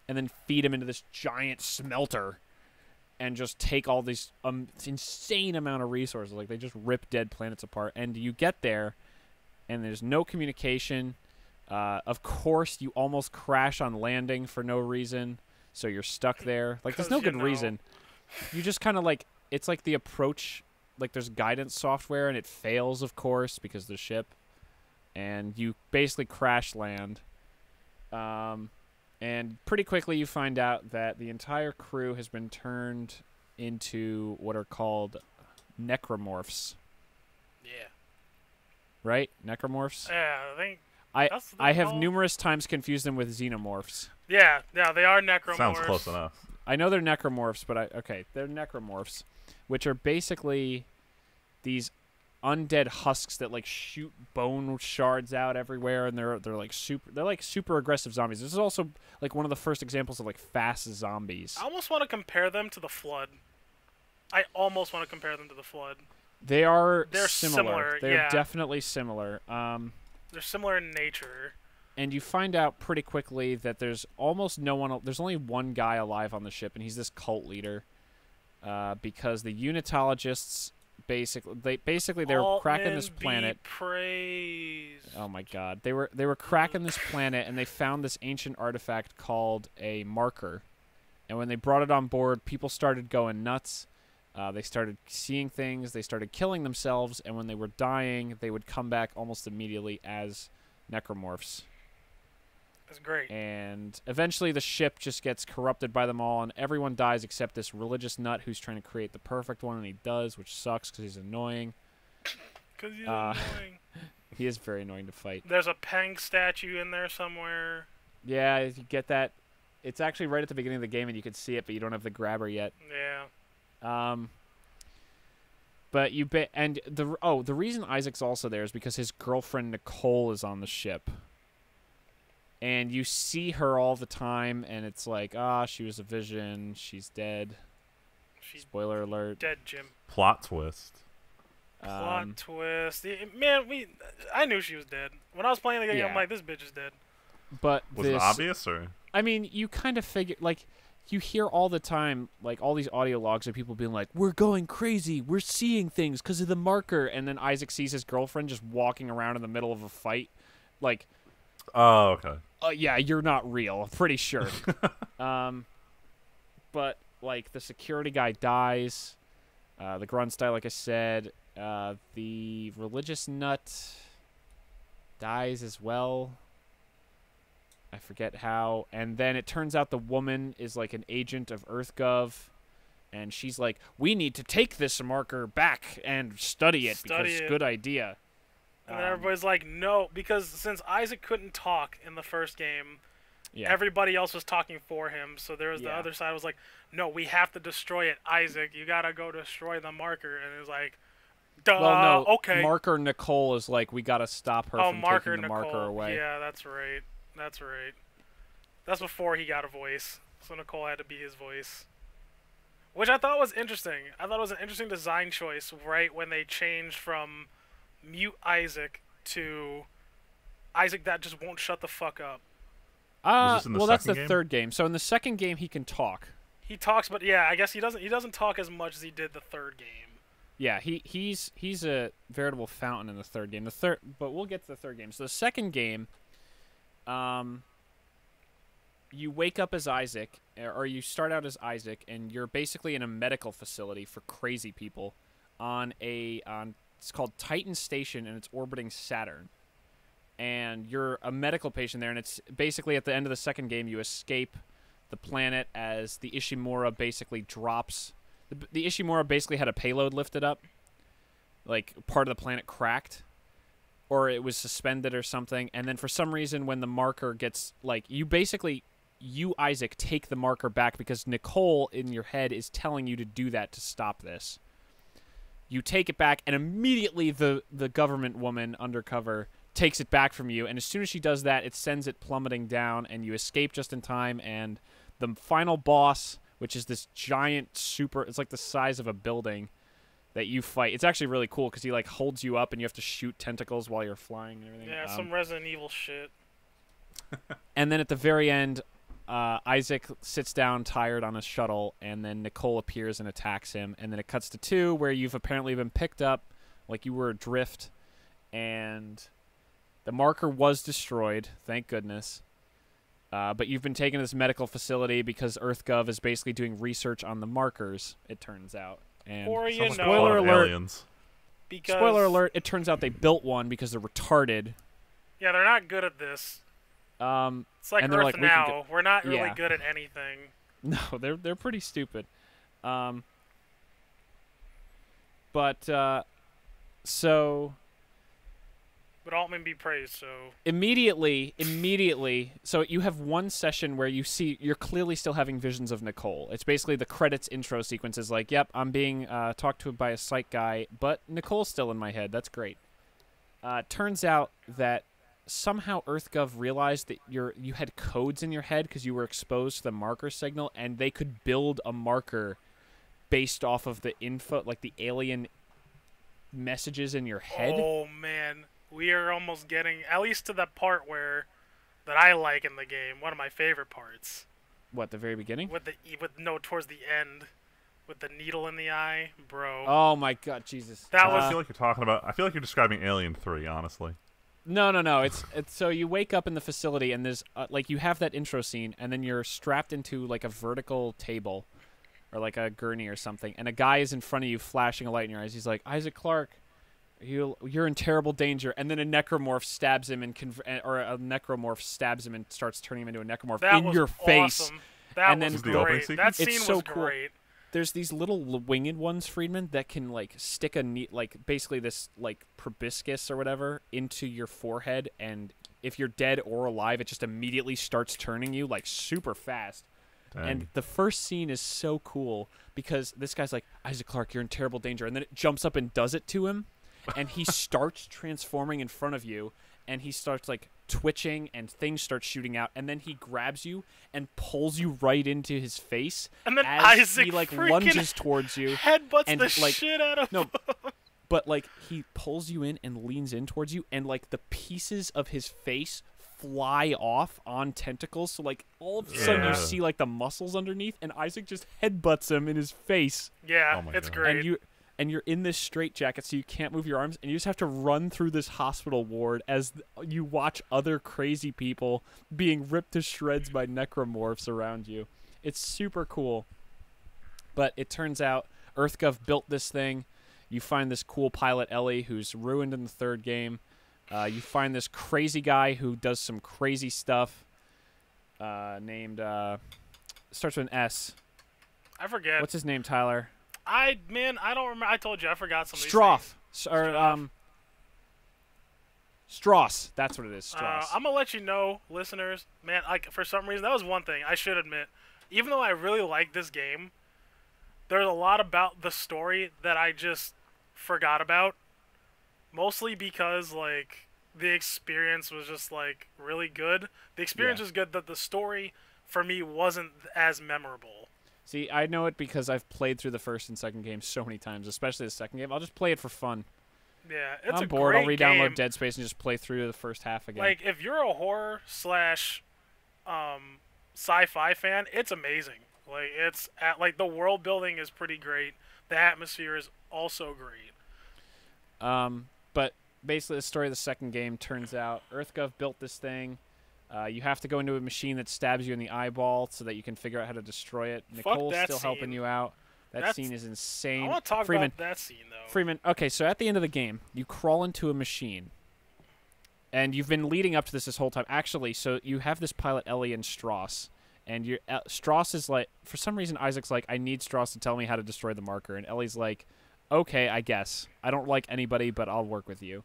and then feed them into this giant smelter. And just take all these insane amount of resources. Like, they just rip dead planets apart. And you get there, and there's no communication. Of course, you almost crash on landing for no reason. So you're stuck there. Like, there's no good reason. You just kind of, like, it's like the approach. Like, there's guidance software, and it fails, of course, because of the ship. And you basically crash land. And pretty quickly you find out that the entire crew has been turned into what are called necromorphs.
Yeah.
Right? Necromorphs?
Yeah, I think
I have numerous times confused them with xenomorphs.
Yeah, they are necromorphs.
Sounds close enough.
I know they're necromorphs, but they're necromorphs, which are basically these undead husks that like shoot bone shards out everywhere, and they're like super aggressive zombies. This is also like one of the first examples of like fast zombies.
I almost want to compare them to the Flood.
They're
similar.
They're definitely similar.
They're similar in nature.
And you find out pretty quickly that there's almost no one. There's only one guy alive on the ship, and he's this cult leader. Because the unitologists basically they were cracking this planet. Oh my God, they were cracking this planet, and they found this ancient artifact called a marker. And when they brought it on board, people started going nuts. They started seeing things. They started killing themselves, and when they were dying, they would come back almost immediately as necromorphs.
That's great.
And eventually the ship just gets corrupted by them all, and everyone dies except this religious nut who's trying to create the perfect one, and he does, which sucks because he's annoying.
Because he's annoying.
He is very annoying to fight.
There's a Peng statue in there somewhere.
Yeah, if you get that. It's actually right at the beginning of the game, and you can see it, but you don't have the grabber yet.
Yeah.
But the reason Isaac's also there is because his girlfriend Nicole is on the ship. And you see her all the time, and it's like, she was a vision. She's dead. Spoiler alert.
Dead, Jim.
Plot twist.
Plot twist. Man, I knew she was dead. When I was playing the game, I'm like, this bitch is dead.
But
was it obvious, or?
I mean, you kind of figure, like, you hear all the time, like, all these audio logs of people being like, we're going crazy. We're seeing things because of the marker. And then Isaac sees his girlfriend just walking around in the middle of a fight. Like...
Oh, okay.
Yeah, you're not real. I'm pretty sure. But, like, the security guy dies. The Grunstein, like I said. The religious nut dies as well. I forget how. And then it turns out the woman is, like, an agent of EarthGov. And she's like, we need to take this marker back and study it because good idea.
And then everybody's like, no, because since Isaac couldn't talk in the first game, everybody else was talking for him. So there was the other side was like, no, we have to destroy it. Isaac, you got to go destroy the marker. And it was like, duh,
well, no,
okay.
Marker Nicole is like, we got to stop her from taking the marker away.
Yeah, that's right. That's right. That's before he got a voice. So Nicole had to be his voice. Which I thought was interesting. I thought it was an interesting design choice, right, when they changed from mute Isaac to Isaac that just won't shut the fuck up.
Well, that's the third game. So in the second game, he can talk.
He talks, but yeah, I guess he doesn't talk as much as he did the third game.
Yeah, he's a veritable fountain in the third game. But we'll get to the third game. So the second game, you wake up as Isaac, or you start out as Isaac, and you're basically in a medical facility for crazy people it's called Titan Station, and it's orbiting Saturn. And you're a medical patient there, and it's basically at the end of the second game, you escape the planet as the Ishimura basically drops. The Ishimura basically had a payload lifted up. Like, part of the planet cracked. Or it was suspended or something. And then for some reason, when the marker gets, like, you, Isaac, take the marker back because Nicole in your head is telling you to do that to stop this. You take it back, and immediately the government woman undercover takes it back from you. And as soon as she does that, it sends it plummeting down, and you escape just in time. And the final boss, which is this giant it's like the size of a building that you fight. It's actually really cool because he, like, holds you up, and you have to shoot tentacles while you're flying and everything.
Yeah, some Resident Evil shit.
And then at the very end, Isaac sits down tired on a shuttle, and then Nicole appears and attacks him. And then it cuts to 2 where you've apparently been picked up like you were adrift, and the marker was destroyed, thank goodness. But you've been taken to this medical facility because EarthGov is basically doing research on the markers, it turns out. And
spoiler alert, aliens.
Spoiler alert, it turns out they built one because they're retarded.
Yeah, they're not good at this. It's like Earth now. We're not really good at anything.
No, they're pretty stupid. So
But Altman be praised, so
immediately, so you have one session where you're clearly still having visions of Nicole. It's basically the credits intro sequence is like, yep, I'm being talked to by a psych guy, but Nicole's still in my head. That's great. Turns out that somehow EarthGov realized that you had codes in your head because you were exposed to the marker signal, and they could build a marker based off of the info, like the alien messages in your head.
Oh man, we are almost getting at least to that part that I like in the game. One of my favorite parts.
What, the very beginning?
Towards the end, with the needle in the eye, bro.
Oh my God, Jesus!
I feel like you're talking about. I feel like you're describing Alien 3, honestly.
No. It's so you wake up in the facility and there's like you have that intro scene and then you're strapped into like a vertical table, or like a gurney or something, and a guy is in front of you flashing a light in your eyes. He's like, Isaac Clarke, you're in terrible danger, and then a necromorph stabs him and stabs him and starts turning him into a necromorph in your face.
Awesome. That
and
was
then
great. That scene
it's so
was
cool.
great.
There's these little winged ones, Friedman, that can like stick basically this like proboscis or whatever into your forehead, and if you're dead or alive, it just immediately starts turning you like super fast.
Dang.
And the first scene is so cool because this guy's like, Isaac Clarke, you're in terrible danger, and then it jumps up and does it to him, and he starts transforming in front of you, and he starts like twitching and things start shooting out, and then he grabs you and pulls you right into his face,
and then
as
Isaac
he like lunges towards you,
headbutts
and
the
like,
shit out of him.
But like he pulls you in and leans in towards you, and like the pieces of his face fly off on tentacles, so like all of a sudden you see like the muscles underneath, and Isaac just headbutts him in his face.
Yeah,
oh
it's
God.
great.
And you're in this straitjacket, so you can't move your arms, and you just have to run through this hospital ward as you watch other crazy people being ripped to shreds by necromorphs around you. It's super cool. But it turns out EarthGov built this thing. You find this cool pilot, Ellie, who's ruined in the third game. You find this crazy guy who does some crazy stuff named... starts with an S.
I forget.
What's his name, Tyler?
I don't remember. I told you I forgot something.
Strauss. That's what it is. Strauss.
I'm gonna let you know, listeners. Man, like for some reason, that was one thing I should admit. Even though I really like this game, there's a lot about the story that I just forgot about. Mostly because like the experience was just like really good. The experience was good, but the story for me wasn't as memorable.
See, I know it because I've played through the first and second game so many times, especially the second game. I'll just play it for fun.
Yeah, it's
I'm
a
bored.
great
I'll re-download
game.
Dead Space and just play through the first half again.
Like, if you're a horror / sci-fi fan, it's amazing. Like, the world building is pretty great. The atmosphere is also great.
But basically, the story of the second game turns out EarthGov built this thing. You have to go into a machine that stabs you in the eyeball so that you can figure out how to destroy it. Nicole's still helping you out. That scene is insane.
I want to talk about that scene, though.
Freeman, okay, so at the end of the game, you crawl into a machine. And you've been leading up to this whole time. Actually, so you have this pilot, Ellie and Strauss. And Strauss is like, for some reason, Isaac's like, I need Strauss to tell me how to destroy the marker. And Ellie's like, okay, I guess. I don't like anybody, but I'll work with you.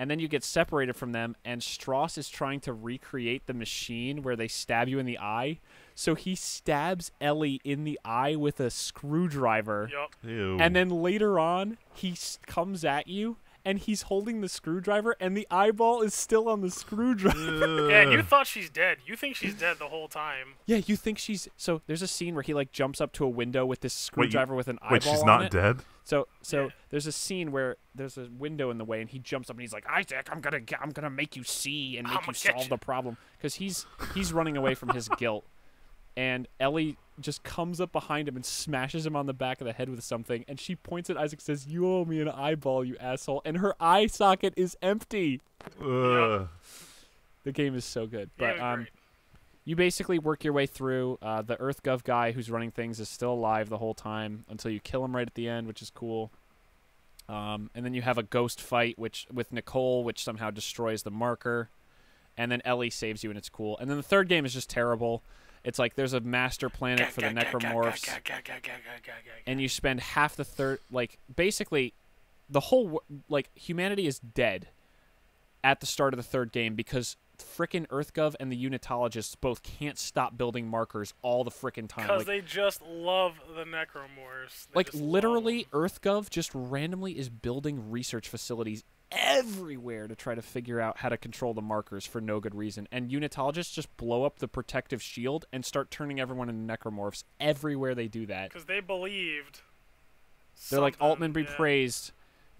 And then you get separated from them, and Strauss is trying to recreate the machine where they stab you in the eye. So he stabs Ellie in the eye with a screwdriver.
Yep.
Ew.
And then later on, he comes at you, and he's holding the screwdriver, and the eyeball is still on the screwdriver.
Yeah, you thought she's dead. You think she's dead the whole time.
Yeah, you think she's... So there's a scene where he, like, jumps up to a window with this screwdriver with an eyeball on it.
Wait, she's not dead?
So there's a scene where there's a window in the way, and he jumps up and he's like, Isaac, I'm gonna make you see and make you solve the problem, because he's running away from his guilt, and Ellie just comes up behind him and smashes him on the back of the head with something, and she points at Isaac and says, "You owe me an eyeball, you asshole," and her eye socket is empty.
Ugh.
The game is so good,
Yeah,
but
great.
you basically work your way through. The EarthGov guy who's running things is still alive the whole time until you kill him right at the end, which is cool. And then you have a ghost fight with Nicole, which somehow destroys the marker. And then Ellie saves you, and it's cool. And then the third game is just terrible. It's like there's a master planet for the necromorphs. And you spend half the third... Like, basically, the whole... Like, humanity is dead at the start of the third game because... Frickin' EarthGov and the Unitologists both can't stop building markers all the frickin' time.
Because they just love the necromorphs.
Like, literally, EarthGov just randomly is building research facilities everywhere to try to figure out how to control the markers for no good reason. And Unitologists just blow up the protective shield and start turning everyone into necromorphs everywhere they do that.
Because they believed.
They're like, Altman be praised.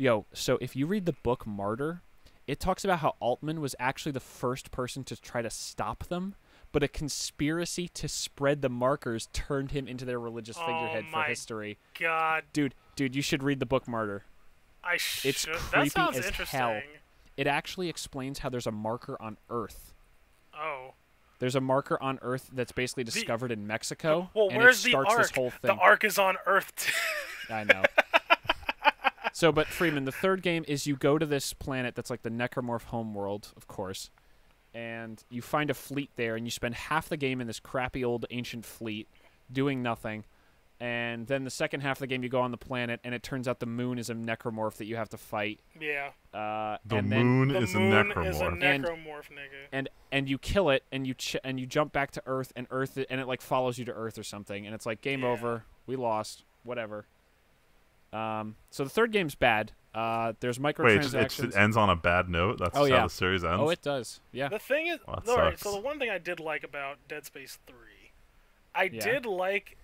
Yo, so if you read the book Martyr, it talks about how Altman was actually the first person to try to stop them, but a conspiracy to spread the markers turned him into their religious figurehead for history.
God.
Dude, you should read the book Martyr. It's creepy
that sounds
as
interesting.
hell. It actually explains how there's a marker on Earth.
Oh.
There's a marker on Earth that's basically discovered in Mexico.
Well,
and
where's
it starts
the Ark?
This whole thing.
The Ark is on Earth.
I know. So, but Freeman, the third game is you go to this planet that's like the Necromorph homeworld, of course, and you find a fleet there, and you spend half the game in this crappy old ancient fleet doing nothing. And then the second half of the game, you go on the planet, and it turns out the moon is a necromorph that you have to fight.
Yeah.
The moon is a necromorph.
Is a necromorph, nigga.
And you kill it, and you jump back to Earth, and it like follows you to Earth or something, and it's like game over, we lost, whatever. So the third game's bad. There's microtransactions.
Wait, it ends on a bad note? That's how the series ends?
Oh, it does. Yeah.
The thing is, alright, so the one thing I did like about Dead Space 3, I did like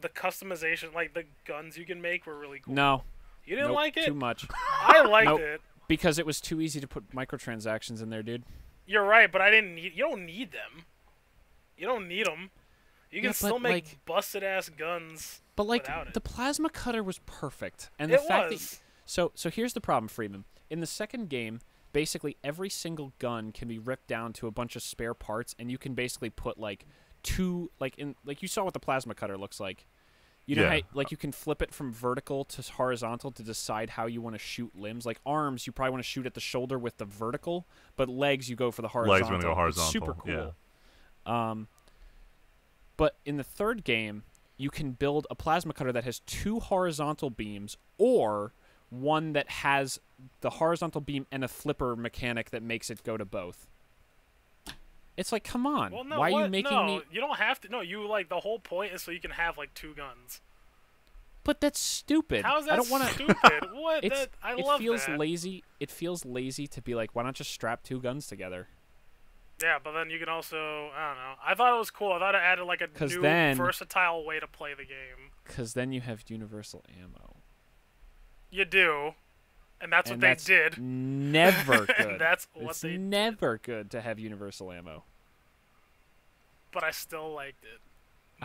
the customization, like the guns you can make were really cool.
No.
You didn't like it?
Too much.
I liked it.
Because it was too easy to put microtransactions in there, dude.
You're right, but I didn't need. You don't need them. You don't need them. You can still make busted ass guns.
But like the plasma cutter was perfect, and the fact that so here's the problem, Freeman. In the second game, basically every single gun can be ripped down to a bunch of spare parts, and you can basically put like two you saw what the plasma cutter looks like. You know how like you can flip it from vertical to horizontal to decide how you want to shoot limbs. Like arms, you probably want to shoot at the shoulder with the vertical, but legs you go for the horizontal.
Legs want to go horizontal.
It's super cool. Yeah. But in the third game, you can build a plasma cutter that has two horizontal beams or one that has the horizontal beam and a flipper mechanic that makes it go to both. It's like, come on.
Well, no,
why are you making me...
you don't have to. No, you the whole point is so you can have like two guns.
But that's stupid.
How is that stupid? What? I love that.
Lazy. It feels lazy to be like, why not just strap two guns together?
Yeah, but then you can also, I don't know. I thought it was cool. I thought it added like a new versatile way to play the game.
Because then you have universal ammo.
You do. And that's what they did.
Never good.
And that's what
it's never good to have universal ammo.
But I still liked it.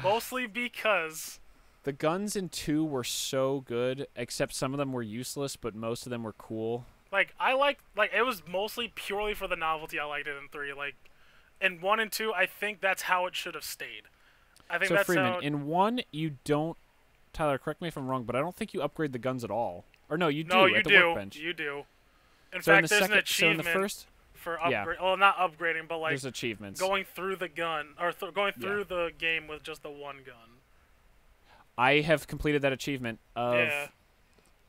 Mostly because...
The guns in 2 were so good, except some of them were useless, but most of them were cool.
Like, it was mostly purely for the novelty I liked it in 3. Like, in 1 and 2, I think that's how it should have stayed. I think that's
Freeman,
how...
in 1, you don't... Tyler, correct me if I'm wrong, but I don't think you upgrade the guns at all. Or no, you do at the workbbench.
You do. In fact, there's an achievement
so in the first...
for upgrade. Well, not upgrading, but like...
There's achievements.
Going through the gun, or going through the game with just the one gun.
I have completed that achievement of...
Yeah.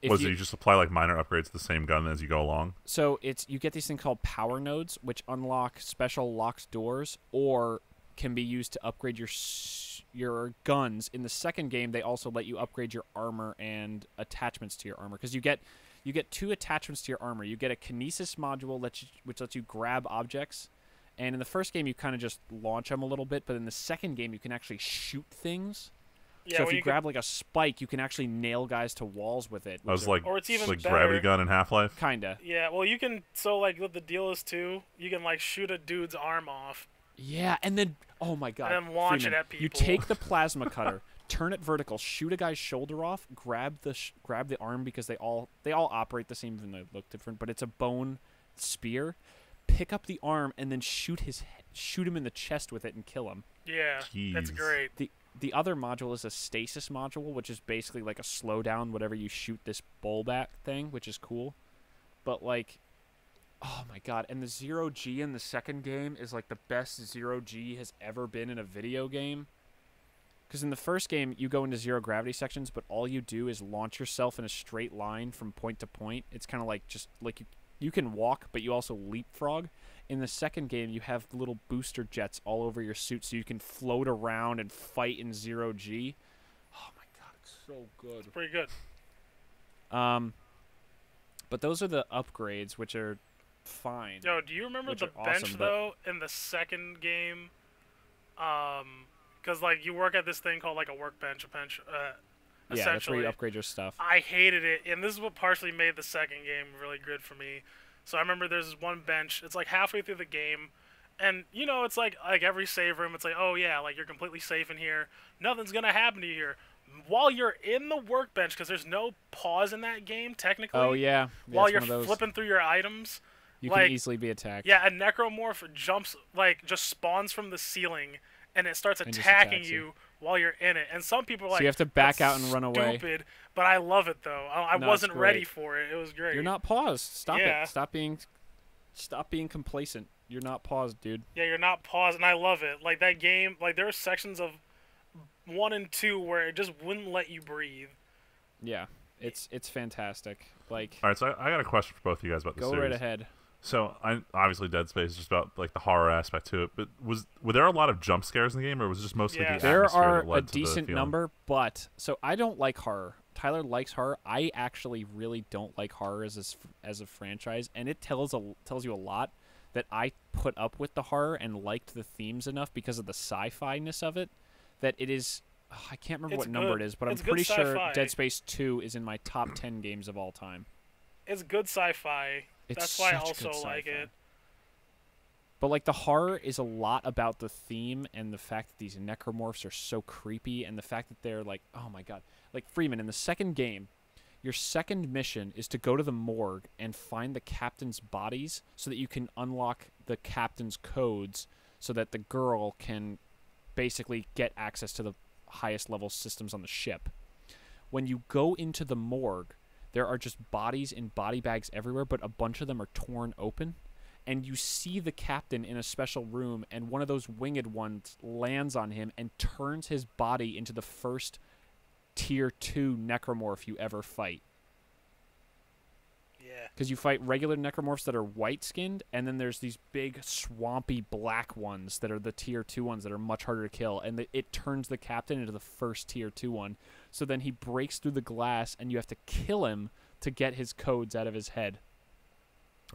You just apply like minor upgrades to the same gun as you go along?
So you get these things called power nodes, which unlock special locked doors, or can be used to upgrade your guns. In the second game, they also let you upgrade your armor and attachments to your armor, because you get 2 attachments to your armor. You get a kinesis module which lets you grab objects, and in the first game you kind of just launch them a little bit, but in the second game you can actually shoot things. Yeah, so if you grab like a spike, you can actually nail guys to walls with it.
I was like,
or it's even
like
better.
Gravity Gun in Half-Life?
Kinda.
Yeah, well you can, so like what the deal is too, you can like shoot a dude's arm off.
Yeah, and then, oh my god.
And then launch
Freeman,
it at people.
You take the plasma cutter, turn it vertical, shoot a guy's shoulder off, grab the arm, because they all operate the same even though they look different, but it's a bone spear. Pick up the arm and then shoot him in the chest with it and kill him.
Yeah, that's great.
The other module is a stasis module, which is basically like a slowdown whenever you shoot this bullback thing, which is cool. But like, oh my god, and the 0G in the second game is like the best 0G has ever been in a video game. Because in the first game, you go into zero gravity sections, but all you do is launch yourself in a straight line from point to point. It's kind of like just like you can walk, but you also leapfrog. In the second game, you have little booster jets all over your suit, so you can float around and fight in 0G. Oh my god, it's so good.
It's pretty good.
But those are the upgrades, which are fine.
Yo, do you remember the bench, though, in the second game? Because, like, you work at this thing called, like, a workbench, essentially.
Yeah, that's where you upgrade your stuff.
I hated it, and this is what partially made the second game really good for me. So I remember there's this one bench. It's like halfway through the game, and you know it's like every save room. It's like, oh yeah, like you're completely safe in here. Nothing's gonna happen to you here. While you're in the workbench, because there's no pause in that game technically.
Oh yeah.
While you're flipping through your items,
you
like,
can easily be attacked.
Yeah, a necromorph jumps just spawns from the ceiling, and it starts attacking you while you're in it. And some people are like,
so you have to back out and run away.
Stupid, but I love it though. I wasn't ready for it. It was great.
You're not paused. Stop it. Stop being complacent. You're not paused, dude.
Yeah, you're not paused, and I love it. Like that game, like there are sections of 1 and 2 where it just wouldn't let you breathe.
Yeah, it's fantastic. Like,
all right, so I got a question for both of you guys about the series.
Go right ahead.
So, obviously Dead Space is just about like the horror aspect to it, but were there a lot of jump scares in the game, or was it just mostly the atmosphere
there are
that led
a
to the
decent
feeling?
number, but so I don't like horror. Tyler likes horror. I actually really don't like horror as a franchise, and it tells you a lot that I put up with the horror and liked the themes enough because of the sci-fi-ness of it that it is. I can't remember what number it is, but I'm pretty sure Dead Space 2 is in my top 10 games of all time.
It's good sci-fi. That's why I also like it.
But like the horror is a lot about the theme and the fact that these necromorphs are so creepy, and the fact that they're like, oh my god. Like Freeman, in the second game, your second mission is to go to the morgue and find the captain's bodies so that you can unlock the captain's codes so that the girl can basically get access to the highest level systems on the ship. When you go into the morgue, there are just bodies in body bags everywhere, but a bunch of them are torn open. And you see the captain in a special room, and one of those winged ones lands on him and turns his body into the first tier 2 necromorph you ever fight.
Yeah.
Because you fight regular necromorphs that are white-skinned, and then there's these big, swampy black ones that are the tier 2 ones that are much harder to kill, and it turns the captain into the first tier 2 one. So then he breaks through the glass, and you have to kill him to get his codes out of his head.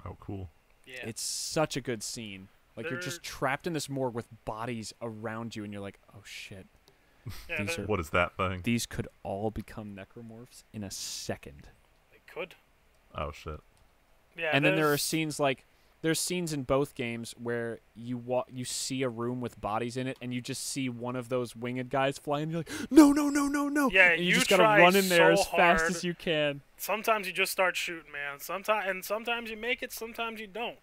Oh, cool.
Yeah.
It's such a good scene. Like, you're just trapped in this morgue with bodies around you, and you're like, oh, shit.
Yeah,
what is that thing?
These could all become necromorphs in a second.
They could.
Oh, shit.
Yeah,
and then there are scenes like, there's scenes in both games where you see a room with bodies in it, and you just see one of those winged guys flying, and you're like, no, no, no, no, no.
Yeah,
and you just gotta run in there as fast as you can.
Sometimes you just start shooting, man. Sometimes you make it, sometimes you don't.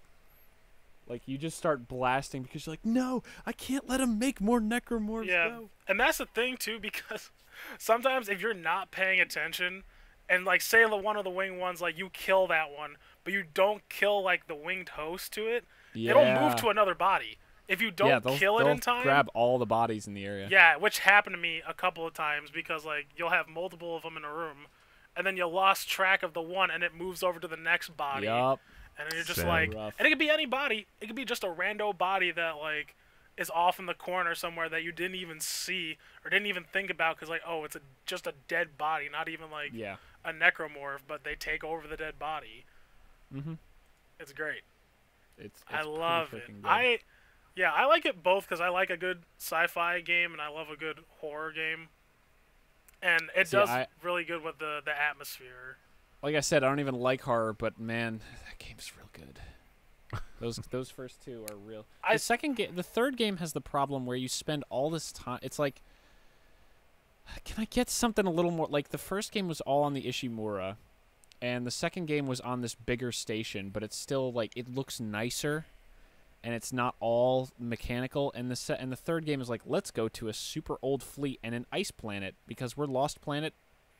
Like, you just start blasting because you're like, no, I can't let him make more necromorphs.
Yeah,
no.
And that's the thing, too, because sometimes if you're not paying attention, and, like, say one of the winged ones, like, you kill that one, but you don't kill, like, the winged host to it, it'll move to another body. If you don't kill it in time...
grab all the bodies in the area.
Yeah, which happened to me a couple of times, because, like, you'll have multiple of them in a room, and then you lost track of the one, and it moves over to the next body.
Yup.
And then you're just like, and it could be any body. It could be just a rando body that like is off in the corner somewhere that you didn't even see or didn't even think about because like, oh, it's just a dead body, not even like a necromorph, but they take over the dead body.
Mm-hmm.
It's great.
I
love it.
Good.
I like it both because I like a good sci-fi game and I love a good horror game, and it does really good with the atmosphere.
Like I said, I don't even like horror, but man, that game's real good. Those first two are real. The third game has the problem where you spend all this time. It's like, can I get something a little more? Like the first game was all on the Ishimura, and the second game was on this bigger station, but it's still like it looks nicer, and it's not all mechanical. And the third game is like, let's go to a super old fleet and an ice planet because we're Lost Planet.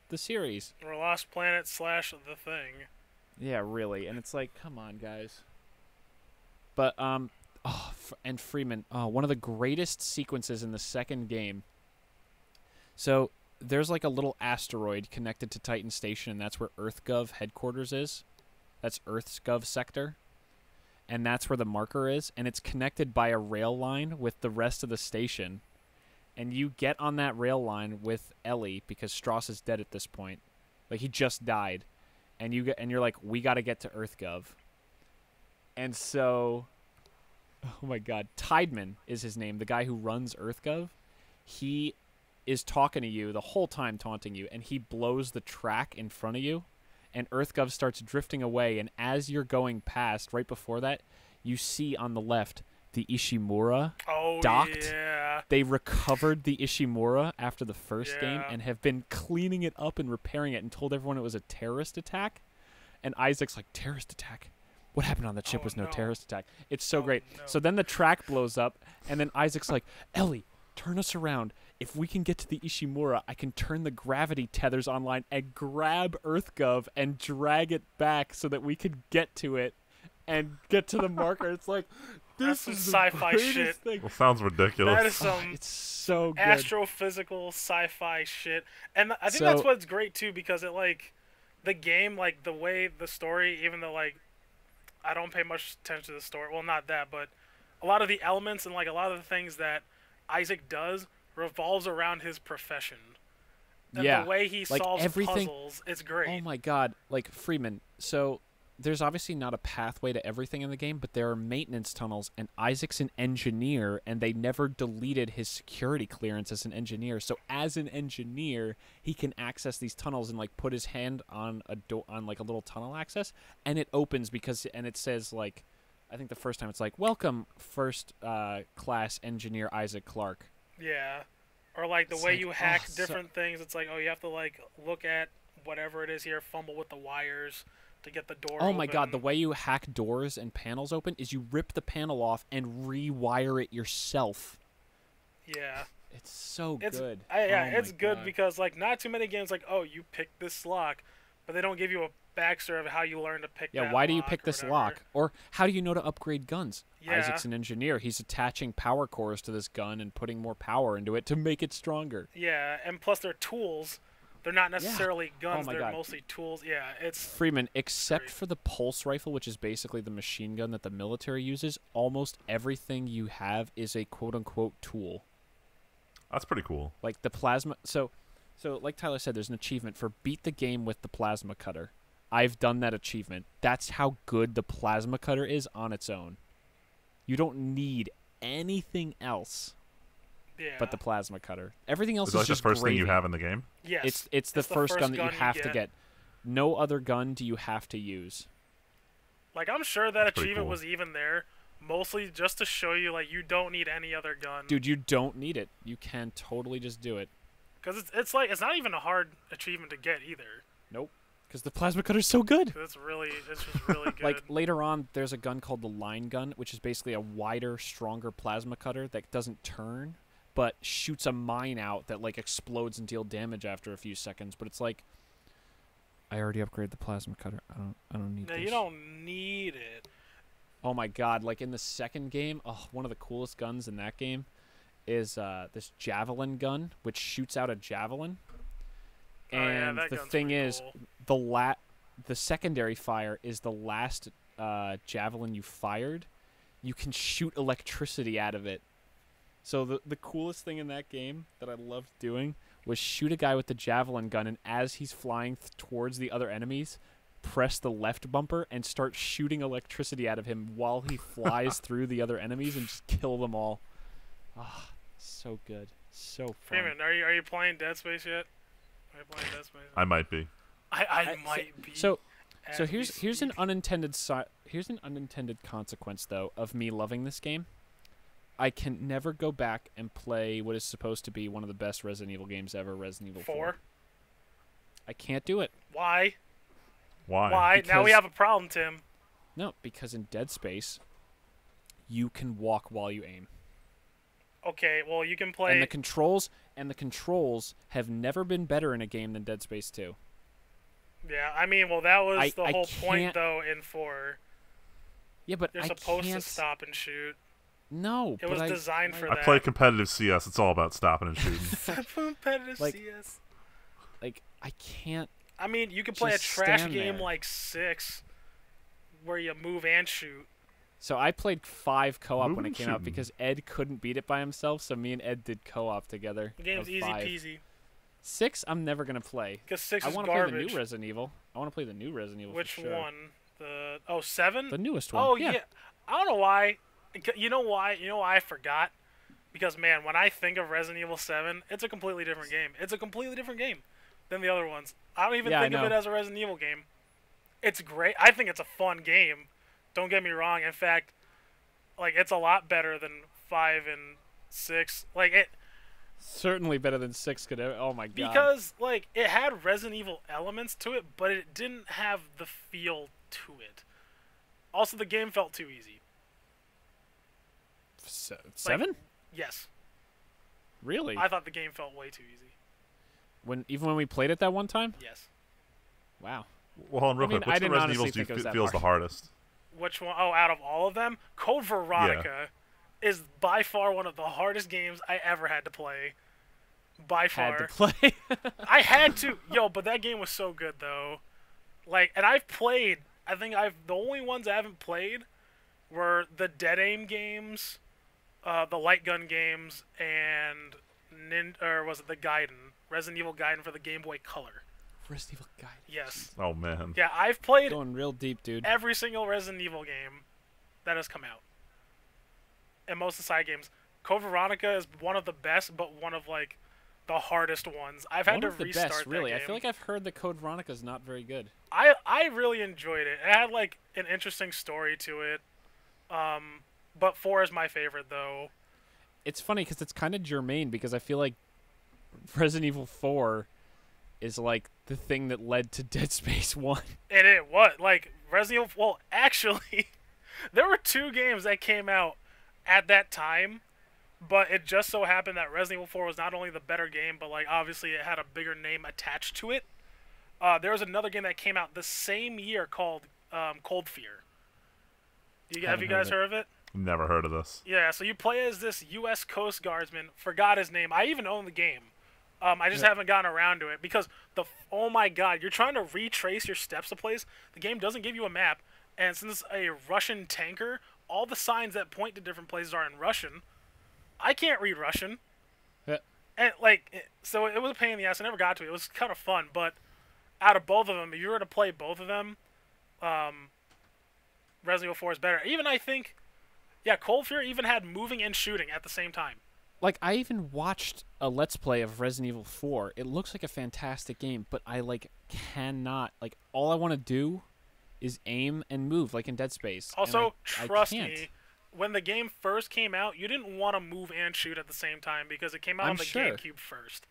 The series.
We're Lost Planet / The Thing.
Yeah, really. And it's like, come on, guys. But, and Freeman, one of the greatest sequences in the second game. So, there's like a little asteroid connected to Titan Station, and that's where EarthGov headquarters is. That's EarthGov sector. And that's where the marker is. And it's connected by a rail line with the rest of the station. And you get on that rail line with Ellie because Strauss is dead at this point. Like, he just died. And you're like, we got to get to EarthGov. And so, oh my God, Tideman is his name, the guy who runs EarthGov. He is talking to you the whole time, taunting you, and he blows the track in front of you, and EarthGov starts drifting away, and as you're going past, right before that, you see on the left the Ishimura docked.
Yeah.
They recovered the Ishimura after the first game and have been cleaning it up and repairing it and told everyone it was a terrorist attack. And Isaac's like, terrorist attack? What happened on that ship was no terrorist attack. It's so great.
No.
So then the track blows up, and then Isaac's like, Ellie, turn us around. If we can get to the Ishimura, I can turn the gravity tethers online and grab EarthGov and drag it back so that we could get to it and get to the marker. It's like, this is
sci-fi
the
shit.
thing.
Well, sounds ridiculous.
That is some
It's so good.
astrophysical sci-fi shit. And I think that's what's great, too, because it, like, the game, like, the way the story, even though, like, I don't pay much attention to the story. Well, not that, but a lot of the elements and, like, a lot of the things that Isaac does revolves around his profession. And the way he solves puzzles, it's great.
Oh, my God. Like, Freeman, so there's obviously not a pathway to everything in the game, but there are maintenance tunnels, and Isaac's an engineer, and they never deleted his security clearance as an engineer. So as an engineer, he can access these tunnels and like put his hand on a door, on like a little tunnel access, and it opens and it says like, I think the first time it's like, welcome first class engineer Isaac Clarke.
Yeah. Or like the way you hack different things, it's like, oh, you have to like look at whatever it is here, fumble with the wires to get the door open.
Oh my God, the way you hack doors and panels open is you rip the panel off and rewire it yourself.
Yeah.
It's so good.
It's good because like not too many games like, oh, you pick this lock, but they don't give you a backstory of how you learn to pick that lock.
Yeah, why do you pick this lock? Or how do you know to upgrade guns?
Yeah.
Isaac's an engineer. He's attaching power cores to this gun and putting more power into it to make it stronger.
Yeah, and plus they're tools. They're not necessarily guns. They're mostly tools. Yeah, it's
Freeman, except for the pulse rifle, which is basically the machine gun that the military uses, almost everything you have is a quote-unquote tool.
That's pretty cool.
Like the plasma... So like Tyler said, there's an achievement for beat the game with the plasma cutter. I've done that achievement. That's how good the plasma cutter is on its own. You don't need anything else.
Yeah.
But the plasma cutter. Everything else
is
just
the first
gravy.
thing you have in the game?
Yes.
It's the first gun that you have to get. No other gun do you have to use.
Like, I'm sure that achievement was even there, mostly just to show you, like, you don't need any other gun.
Dude, you don't need it. You can totally just do it.
Because it's like, it's not even a hard achievement to get either.
Nope. Because the plasma cutter's so good.
It's just really good.
Like, later on, there's a gun called the line gun, which is basically a wider, stronger plasma cutter that doesn't turn, but shoots a mine out that, like, explodes and deal damage after a few seconds. But it's like, I already upgraded the plasma cutter. I don't need this.
No, you don't need it.
Oh, my God. Like, in the second game, one of the coolest guns in that game is this javelin gun, which shoots out a javelin. And the thing is,
cool.
the secondary fire is the last javelin you fired. You can shoot electricity out of it. So the coolest thing in that game that I loved doing was shoot a guy with the javelin gun, and as he's flying towards the other enemies, press the left bumper and start shooting electricity out of him while he flies through the other enemies and just kill them all. Ah, so good. So fun.
Freeman, are you playing Dead Space yet? Are you playing Dead Space?
I might be.
I might be.
So here's an unintended consequence though of me loving this game. I can never go back and play what is supposed to be one of the best Resident Evil games ever, Resident Evil 4. I can't do it.
Why?
Why?
Now we have a problem, Tim.
No, because in Dead Space, you can walk while you aim.
Okay, well you can play.
And the controls have never been better in a game than Dead Space 2.
Yeah, I mean, well that was the whole point though in 4.
Yeah, but
you're supposed to stop and shoot.
No,
it was designed for that.
I play competitive CS. It's all about stopping and shooting.
Competitive CS.
Like I can't.
I mean, you can play a trash game like 6, where you move and shoot.
So I played 5 co-op when it came out because Ed couldn't beat it by himself, so me and Ed did co-op together.
The game's easy peasy.
6, I'm never gonna play.
Because 6
is
garbage.
I want to play the new Resident Evil. I want to play the new Resident Evil.
Which
for sure.
one? 7?
The newest one.
Oh yeah. I don't know why. You know why? You know why I forgot? Because, man, when I think of Resident Evil 7, it's a completely different game. It's a completely different game than the other ones. I don't even think of it as a Resident Evil game. It's great. I think it's a fun game. Don't get me wrong. In fact, like, it's a lot better than 5 and 6. Like, it...
Certainly better than 6 could ever... Oh, my God.
Because, like, it had Resident Evil elements to it, but it didn't have the feel to it. Also, the game felt too easy.
7?
Yes.
Really?
I thought the game felt way too easy.
Even when we played it that one time?
Yes.
Wow.
Well, hold on real quick. Which of the Resident Evils do you feel is the hardest?
Which one? Oh, out of all of them? Code Veronica is by far one of the hardest games I ever had to play. By far.
Had to play?
I had to. Yo, but that game was so good, though. Like, and I've played... I think the only ones I haven't played were the Dead Aim games, the Light Gun games, and was it the Gaiden? Resident Evil Gaiden for the Game Boy Color.
Resident Evil Gaiden.
Yes.
Oh, man.
Yeah, I've played
going real deep, dude.
Every single Resident Evil game that has come out. And most of the side games. Code Veronica is one of the best, but one of, like, the hardest ones. I've had to restart
best, really.
that game.
I feel like I've heard that Code Veronica is not very good.
I really enjoyed it. It had, like, an interesting story to it. But 4 is my favorite, though.
It's funny because it's kind of germane because I feel like Resident Evil 4 is, like, the thing that led to Dead Space 1.
And it was. Like, Resident Evil... Well, actually, there were 2 games that came out at that time, but it just so happened that Resident Evil 4 was not only the better game, but, like, obviously it had a bigger name attached to it. There was another game that came out the same year called Cold Fear. Have you guys heard of it?
Never heard of this.
Yeah, so you play as this U.S. Coast Guardsman. Forgot his name. I even own the game. I just haven't gotten around to it because oh my God, you're trying to retrace your steps to place. The game doesn't give you a map, and since it's a Russian tanker, all the signs that point to different places are in Russian. I can't read Russian.
Yeah.
And so it was a pain in the ass. I never got to it. It was kind of fun, but out of both of them, if you were to play both of them, Resident Evil 4 is better. Even I think, Cold Fear even had moving and shooting at the same time.
Like, I even watched a Let's Play of Resident Evil 4. It looks like a fantastic game, but I, like, cannot. Like, all I want to do is aim and move, like in Dead Space.
Also, trust me, when the game first came out, you didn't want to move and shoot at the same time because it came out on the GameCube first.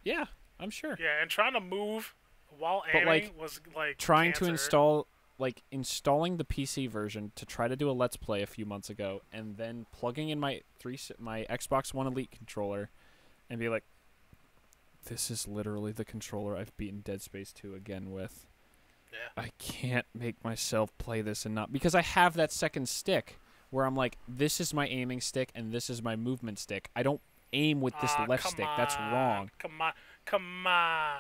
Yeah, I'm sure.
Yeah, and trying to move while aiming was, like,
trying
cancer.
to install... Like, installing the PC version to try to do a Let's Play a few months ago, and then plugging in my Xbox One Elite controller, and be like, this is literally the controller I've beaten Dead Space 2 again with.
Yeah.
I can't make myself play this and not... Because I have that second stick, where I'm like, this is my aiming stick, and this is my movement stick. I don't aim with this left stick. That's wrong.
Come on.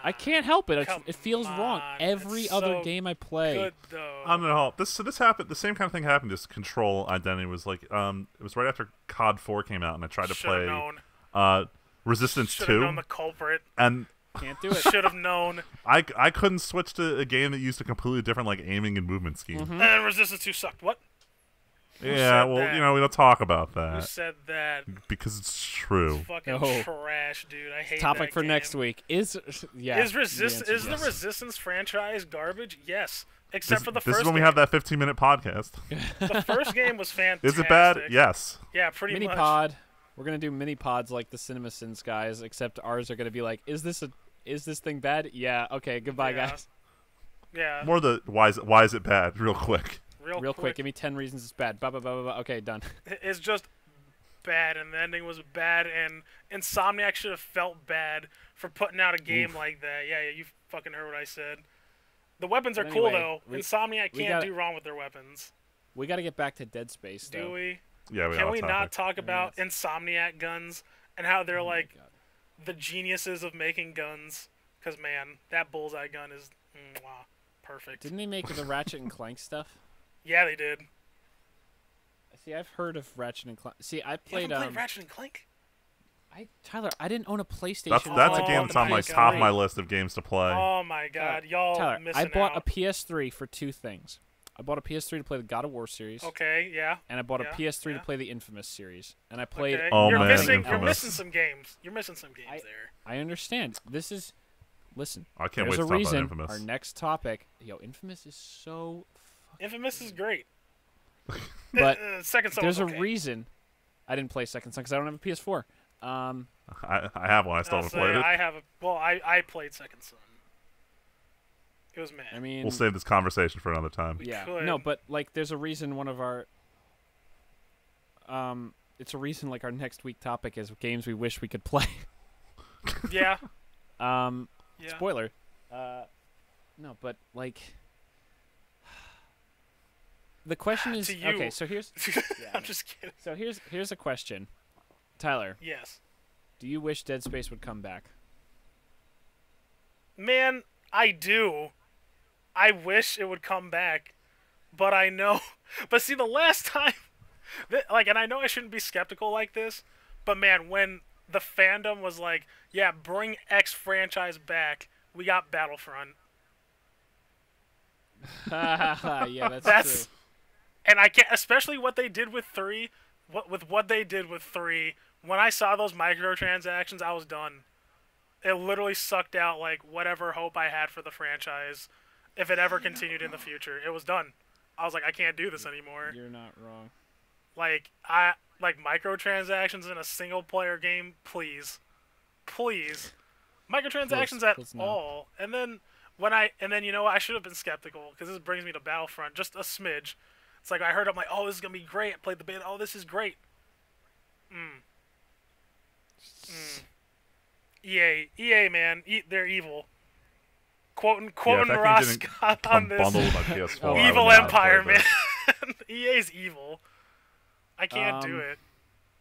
I can't help it. It feels wrong. Every other game I play.
Good, though.
I'm gonna help. This happened. The same kind of thing happened. This Control Identity was like, it was right after COD 4 came out, and I tried to play Resistance 2.
Should have known the culprit.
And
can't do it.
Should have known.
I couldn't switch to a game that used a completely different like aiming and movement scheme.
Mm-hmm.
And Resistance 2 sucked. What?
Yeah, well, we don't talk about that.
Who said that?
Because it's true.
It's fucking trash, dude. I hate
Topic
that
for
game.
next week is the
Resistance franchise garbage? Yes. Except for the first
This is when we
game.
have that 15-minute podcast.
The first game was fantastic.
Is it bad? Yes.
Yeah, pretty much.
Mini-pod. We're going to do mini-pods like the CinemaSins guys, except ours are going to be like, is this thing bad? Yeah, okay, goodbye, guys.
Yeah.
More the why is it bad, real quick.
Real quick, give me 10 reasons it's bad. Okay, done.
It's just bad, and the ending was bad, and Insomniac should have felt bad for putting out a game like that. Yeah, you fucking heard what I said. The weapons are cool, though. Insomniac can't do wrong with their weapons.
We got to get back to Dead Space, though.
Do we?
Yeah,
Can we not talk about Insomniac guns and how they're, like, the geniuses of making guns? Because, man, that bullseye gun is perfect.
Didn't they make the Ratchet and Clank stuff?
Yeah, they did.
See, I've heard of Ratchet and Clank. See, I played.
You haven't played Ratchet and Clank?
Tyler, I didn't own a PlayStation.
That's a game that's on my top of my list of games to play.
Oh my God, y'all
Tyler,
missing
I bought
out.
a PS3 for 2 things. I bought a PS3 to play the God of War series.
Okay, yeah.
And I bought a PS3 to play the Infamous series. And I played.
Okay.
Oh,
you're
man,
missing. You're
Infamous.
missing some games. You're missing some games there.
I understand. This is. Listen.
I can't wait
there's
to
a
talk about
reason.
Infamous.
Our next topic. Yo, Infamous is so.
Infamous is great.
But
Second Son
there's
was
a
okay.
reason I didn't play Second Son because I don't have a PS4.
I have one. I still haven't played it.
I have a. Well, I played Second Son. It was mad.
I mean,
We'll save this conversation for another time.
yeah,
could.
no, but like, there's a reason one of our. It's a reason like our next week topic is games we wish we could play.
Yeah.
Yeah. Spoiler. No, but like. The question is
To you.
okay. So here's.
I'm just kidding.
So here's a question, Tyler.
Yes.
Do you wish Dead Space would come back?
Man, I do. I wish it would come back, but I know. But see, the last time, and I know I shouldn't be skeptical like this, but man, when the fandom was like, "Yeah, bring X franchise back," we got Battlefront.
Yeah, that's true.
And I can't, especially what they did with 3. What they did with 3, when I saw those microtransactions, I was done. It literally sucked out like whatever hope I had for the franchise, if it ever continued in the future. It was done. I was like, I can't do this anymore.
You're not wrong.
Like microtransactions in a single player game, please. Microtransactions at all. And then you know what, I should have been skeptical because this brings me to Battlefront, just a smidge. It's like I heard, I'm like, oh, this is gonna be great. I played the beta. Oh, this is great. EA, man, they're evil. Quoting Ross Scott on this.
Bundled with my PS4,
Evil Empire, man. EA's evil. I can't do it.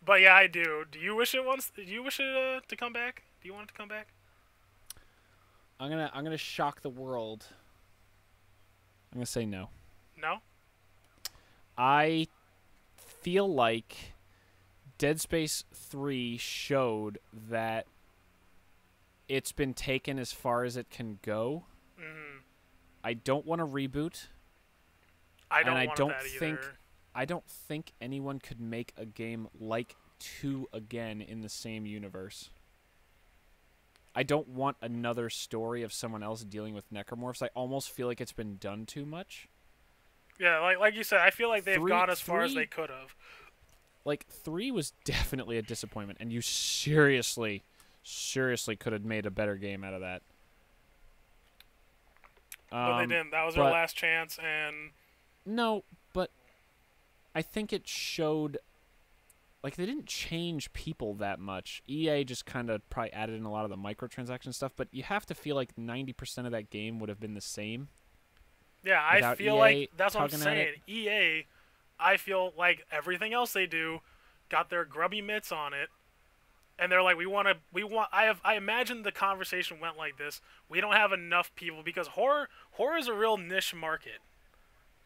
But yeah, I do. Do you wish it to come back? Do you want it to come back?
I'm gonna shock the world. I'm gonna say no.
No?
I feel like Dead Space 3 showed that it's been taken as far as it can go.
Mm-hmm.
I don't want a reboot.
I don't
I don't think anyone could make a game like 2 again in the same universe. I don't want another story of someone else dealing with necromorphs. I almost feel like it's been done too much.
Yeah, like you said, I feel like they've gone as far as they could have.
Like, 3 was definitely a disappointment, and you seriously could have made a better game out of that.
But they didn't. That was their last chance, and...
No, but I think it showed... Like, they didn't change people that much. EA just kind of probably added in a lot of the microtransaction stuff, but you have to feel like 90% of that game would have been the same.
Yeah, I feel like that's what I'm saying. EA, I feel like everything else they do got their grubby mitts on it, and they're like, I imagine the conversation went like this: we don't have enough people because horror is a real niche market.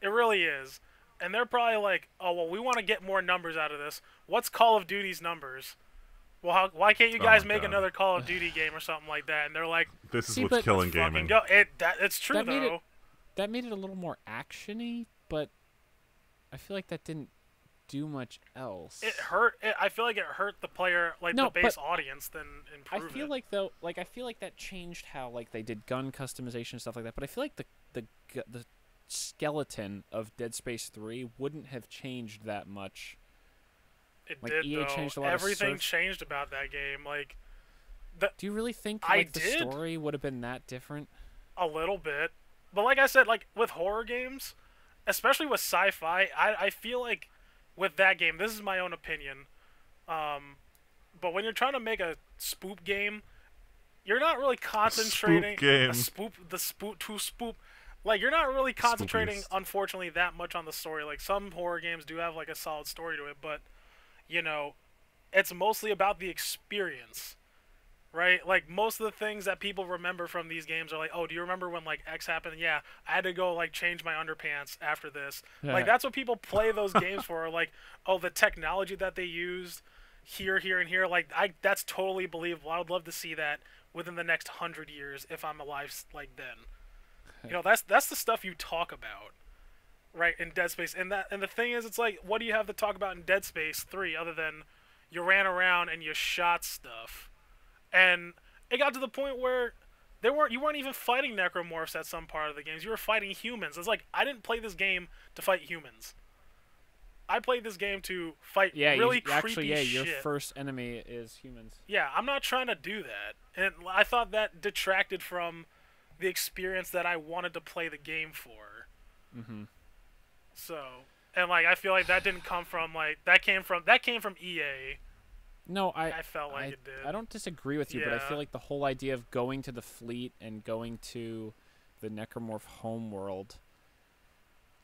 It really is, and they're probably like, oh well, we want to get more numbers out of this. What's Call of Duty's numbers? Well, why can't you guys make another Call of Duty game or something like that? And they're like,
this is what's killing gaming.
It's true though.
That made it a little more action-y, but I feel like that didn't do much else.
It hurt. I feel like it hurt the player, the base audience, than improved it.
I feel like though, I feel like that changed how they did gun customization and stuff like that. But I feel like the skeleton of Dead Space 3 wouldn't have changed that much.
It did
EA
though.
changed a lot
Everything changed about that game.
Do you really think the story would have been that different?
A little bit. But like I said, with horror games, especially with sci-fi, I feel like with that game, this is my own opinion, but when you're trying to make a spoop game, you're not really concentrating... you're not really concentrating, unfortunately, that much on the story. Like, some horror games do have, a solid story to it, but, it's mostly about the experience. Right? Like, most of the things that people remember from these games are like, oh, do you remember when, X happened? Yeah, I had to go, change my underpants after this. Yeah. That's what people play those games for. Like, oh, the technology that they used here, and here. That's totally believable. I would love to see that within the next 100 years if I'm alive, then. That's the stuff you talk about. right, in Dead Space. And the thing is, it's like, what do you have to talk about in Dead Space 3 other than you ran around and you shot stuff? And it got to the point where you weren't even fighting necromorphs at some part of the games. You were fighting humans. It's like, I didn't play this game to fight humans. I played this game to fight really creepy shit.
Your first enemy is humans.
Yeah, I'm not trying to do that. And I thought that detracted from the experience that I wanted to play the game for.
Mm-hmm.
So, and like, I feel like that didn't come from like that came from EA.
No,
I felt like it did.
I don't disagree with you, but I feel like the whole idea of going to the fleet and going to the necromorph homeworld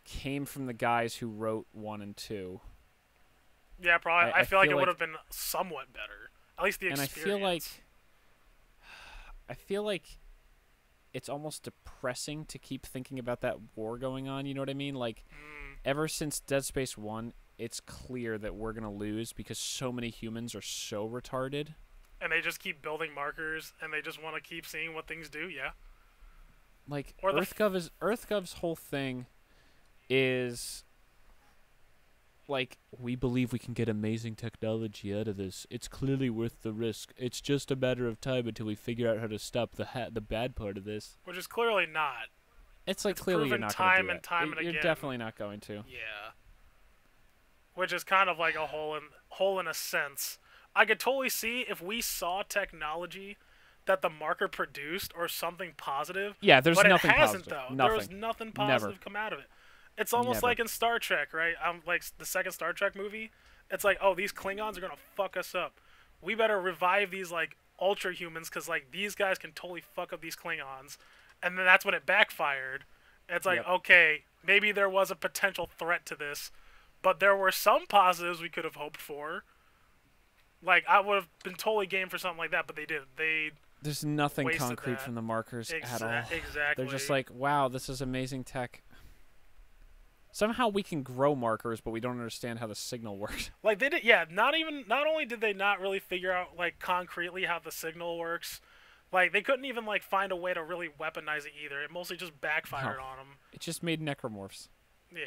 came from the guys who wrote 1 and 2.
Yeah, probably. I feel like it would have been somewhat better. At least the experience.
And I feel like it's almost depressing to keep thinking about that war going on, you know what I mean? Like, ever since Dead Space 1, it's clear that we're going to lose because so many humans are so retarded.
And they just keep building markers, and they just want to keep seeing what things do, yeah.
Like, EarthGov's whole thing is, like, we believe we can get amazing technology out of this. It's clearly worth the risk. It's just a matter of time until we figure out how to stop the bad part of this.
Which is clearly not.
It's like, clearly you're not going to do it.
Time and again.
You're definitely not going to.
Yeah. Which is kind of like a hole in a sense. I could totally see if we saw technology that the marker produced or something positive.
Yeah, there's nothing
positive. But it hasn't,
positive.
though.
Nothing.
There was nothing positive come out of it. It's almost like in Star Trek, right? Like the second Star Trek movie. It's like, oh, these Klingons are going to fuck us up. We better revive these, like, ultra humans because, like, these guys can totally fuck up these Klingons. And then that's when it backfired. It's like, okay, maybe there was a potential threat to this, but there were some positives we could have hoped for. Like, I would have been totally game for something like that, but they didn't.
There's nothing concrete from the markers at all.
Exactly.
They're just like, wow, this is amazing tech. Somehow we can grow markers, but we don't understand how the signal works.
Like, they did, yeah, not only did they not really figure out, like, concretely how the signal works, like, they couldn't even, like, find a way to really weaponize it either. It mostly just backfired on them.
It just made necromorphs.
Yeah.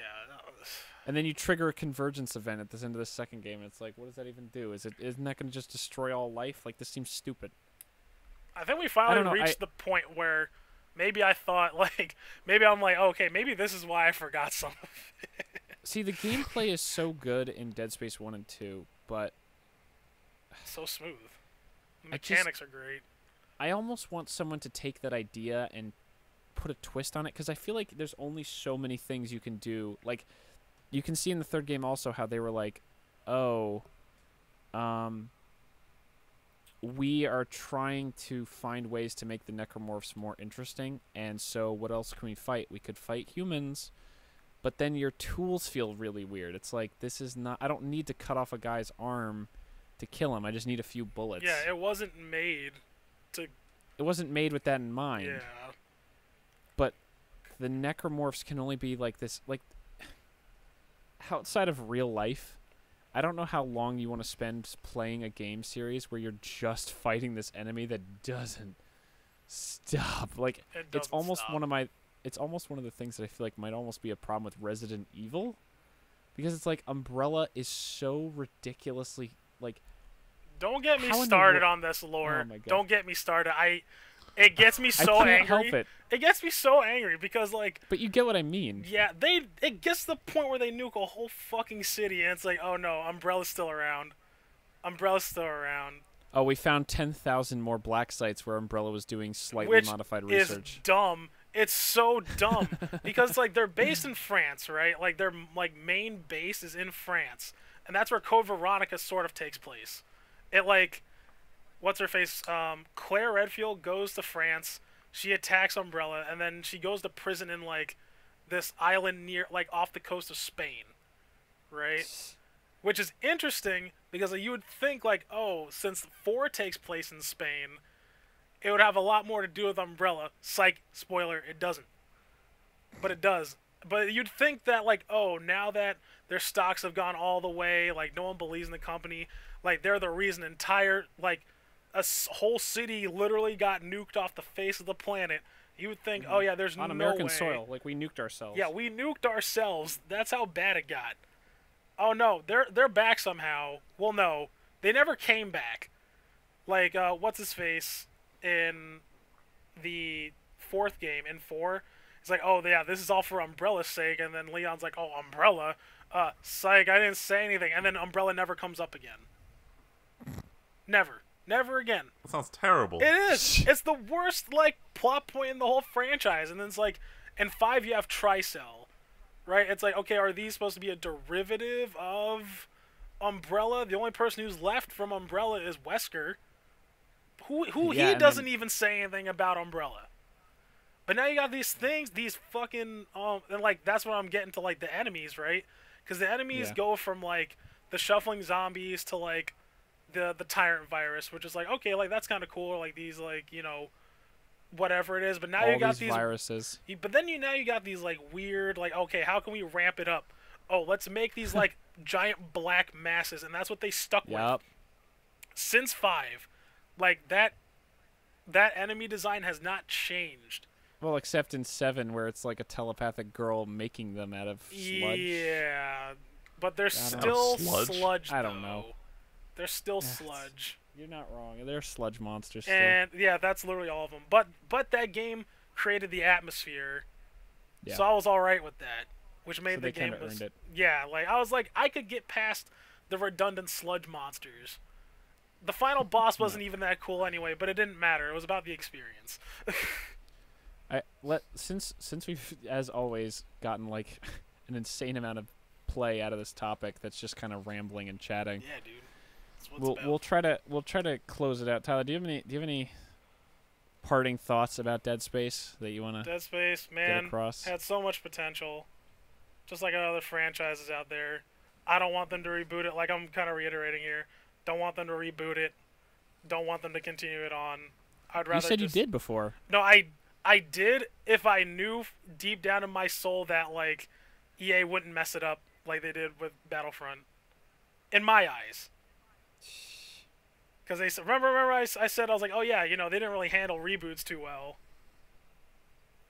And then you trigger a convergence event at the end of the second game, and it's like, what does that even do? Isn't that going to just destroy all life? Like, this seems stupid.
I think we finally reached the point where maybe I thought, like, maybe I'm like, okay, maybe this is why I forgot some of it.
See, the gameplay is so good in Dead Space 1 and 2, but...
so smooth. The mechanics are great.
I almost want someone to take that idea and put a twist on it, because I feel like there's only so many things you can do. Like, you can see in the third game also how they were like, oh, we are trying to find ways to make the necromorphs more interesting, and so what else can we fight? We could fight humans, but then your tools feel really weird. It's like, this is not... I don't need to cut off a guy's arm to kill him. I just need a few bullets.
Yeah, it wasn't made to...
It wasn't made with that in mind.
Yeah.
But the necromorphs can only be like this... Like, outside of real life, I don't know how long you want to spend playing a game series where you're just fighting this enemy that doesn't stop. Like, it's almost one of the things that I feel like might almost be a problem with Resident Evil, because it's like Umbrella is so ridiculously, like...
Don't get me started on this, lore.
Oh my God.
Don't get me started. It gets me so
I can't
angry.
help it.
It gets me so angry because, like...
But you get what I mean.
Yeah, it gets to the point where they nuke a whole fucking city, and it's like, oh no, Umbrella's still around. Umbrella's still around.
Oh, we found 10,000 more black sites where Umbrella was doing slightly modified research.
Which is dumb. It's so dumb. Because, like, they're based in France, right? Like, their, like, main base is in France. And that's where Code Veronica sort of takes place. It, like... What's her face? Claire Redfield goes to France. She attacks Umbrella, and then she goes to prison in, like, this island near, like, off the coast of Spain, right? Which is interesting because you would think, like, oh, since 4 takes place in Spain, it would have a lot more to do with Umbrella. Psych, spoiler, it doesn't. But it does. But you'd think that, like, oh, now that their stocks have gone all the way, like, no one believes in the company, like, they're the reason whole city literally got nuked off the face of the planet. You would think, oh yeah, there's
on
no
American
way.
soil, like we nuked ourselves.
Yeah, we nuked ourselves. That's how bad it got. Oh no, they're back somehow. Well, no, they never came back. Like, what's his face in the fourth game in 4? He's like, oh yeah, this is all for Umbrella's sake, and then Leon's like, oh, Umbrella, psych, I didn't say anything, and then Umbrella never comes up again. Never again.
That sounds terrible.
It is. It's the worst, like, plot point in the whole franchise. And then it's like, in 5 you have Tricell, right? It's like, okay, are these supposed to be a derivative of Umbrella? The only person who's left from Umbrella is Wesker, who
Yeah,
he doesn't even say anything about Umbrella. But now you got these things, these fucking, and like, that's what I'm getting to, like, the enemies, right? Because the enemies go from, like, the shuffling zombies to, like, the tyrant virus, which is like, okay, like, that's kind of cool, like, these, like, you know, whatever it is. But now you got these
viruses.
But then now you got these, like, weird, like, okay, how can we ramp it up? Oh, let's make these, like, giant black masses, and that's what they stuck with since 5. Like, that enemy design has not changed.
Well, except in 7, where it's like a telepathic girl making them out of sludge.
Yeah, but they're still sludge.
I don't know.
They're still sludge.
You're not wrong. They're sludge monsters still.
And yeah, that's literally all of them. But that game created the atmosphere, so I was all right with that, which made the game.
Earned it.
Yeah, like I was like, I could get past the redundant sludge monsters. The final boss wasn't even that cool anyway, but it didn't matter. It was about the experience.
Since we've, as always, gotten like an insane amount of play out of this topic, that's just kind of rambling and chatting.
Yeah, dude.
We'll try to close it out. Tyler, do you have any parting thoughts about Dead Space that you want to
Dead Space, man,
get across?
had so much potential, just like other franchises out there. I don't want them to reboot it. Like I'm kind of reiterating here, don't want them to reboot it. Don't want them to continue it on. I'd rather.
You said you did before.
No, I did if I knew deep down in my soul that, like, EA wouldn't mess it up like they did with Battlefront. In my eyes. Because they said, remember I said, I was like, oh yeah, you know, they didn't really handle reboots too well.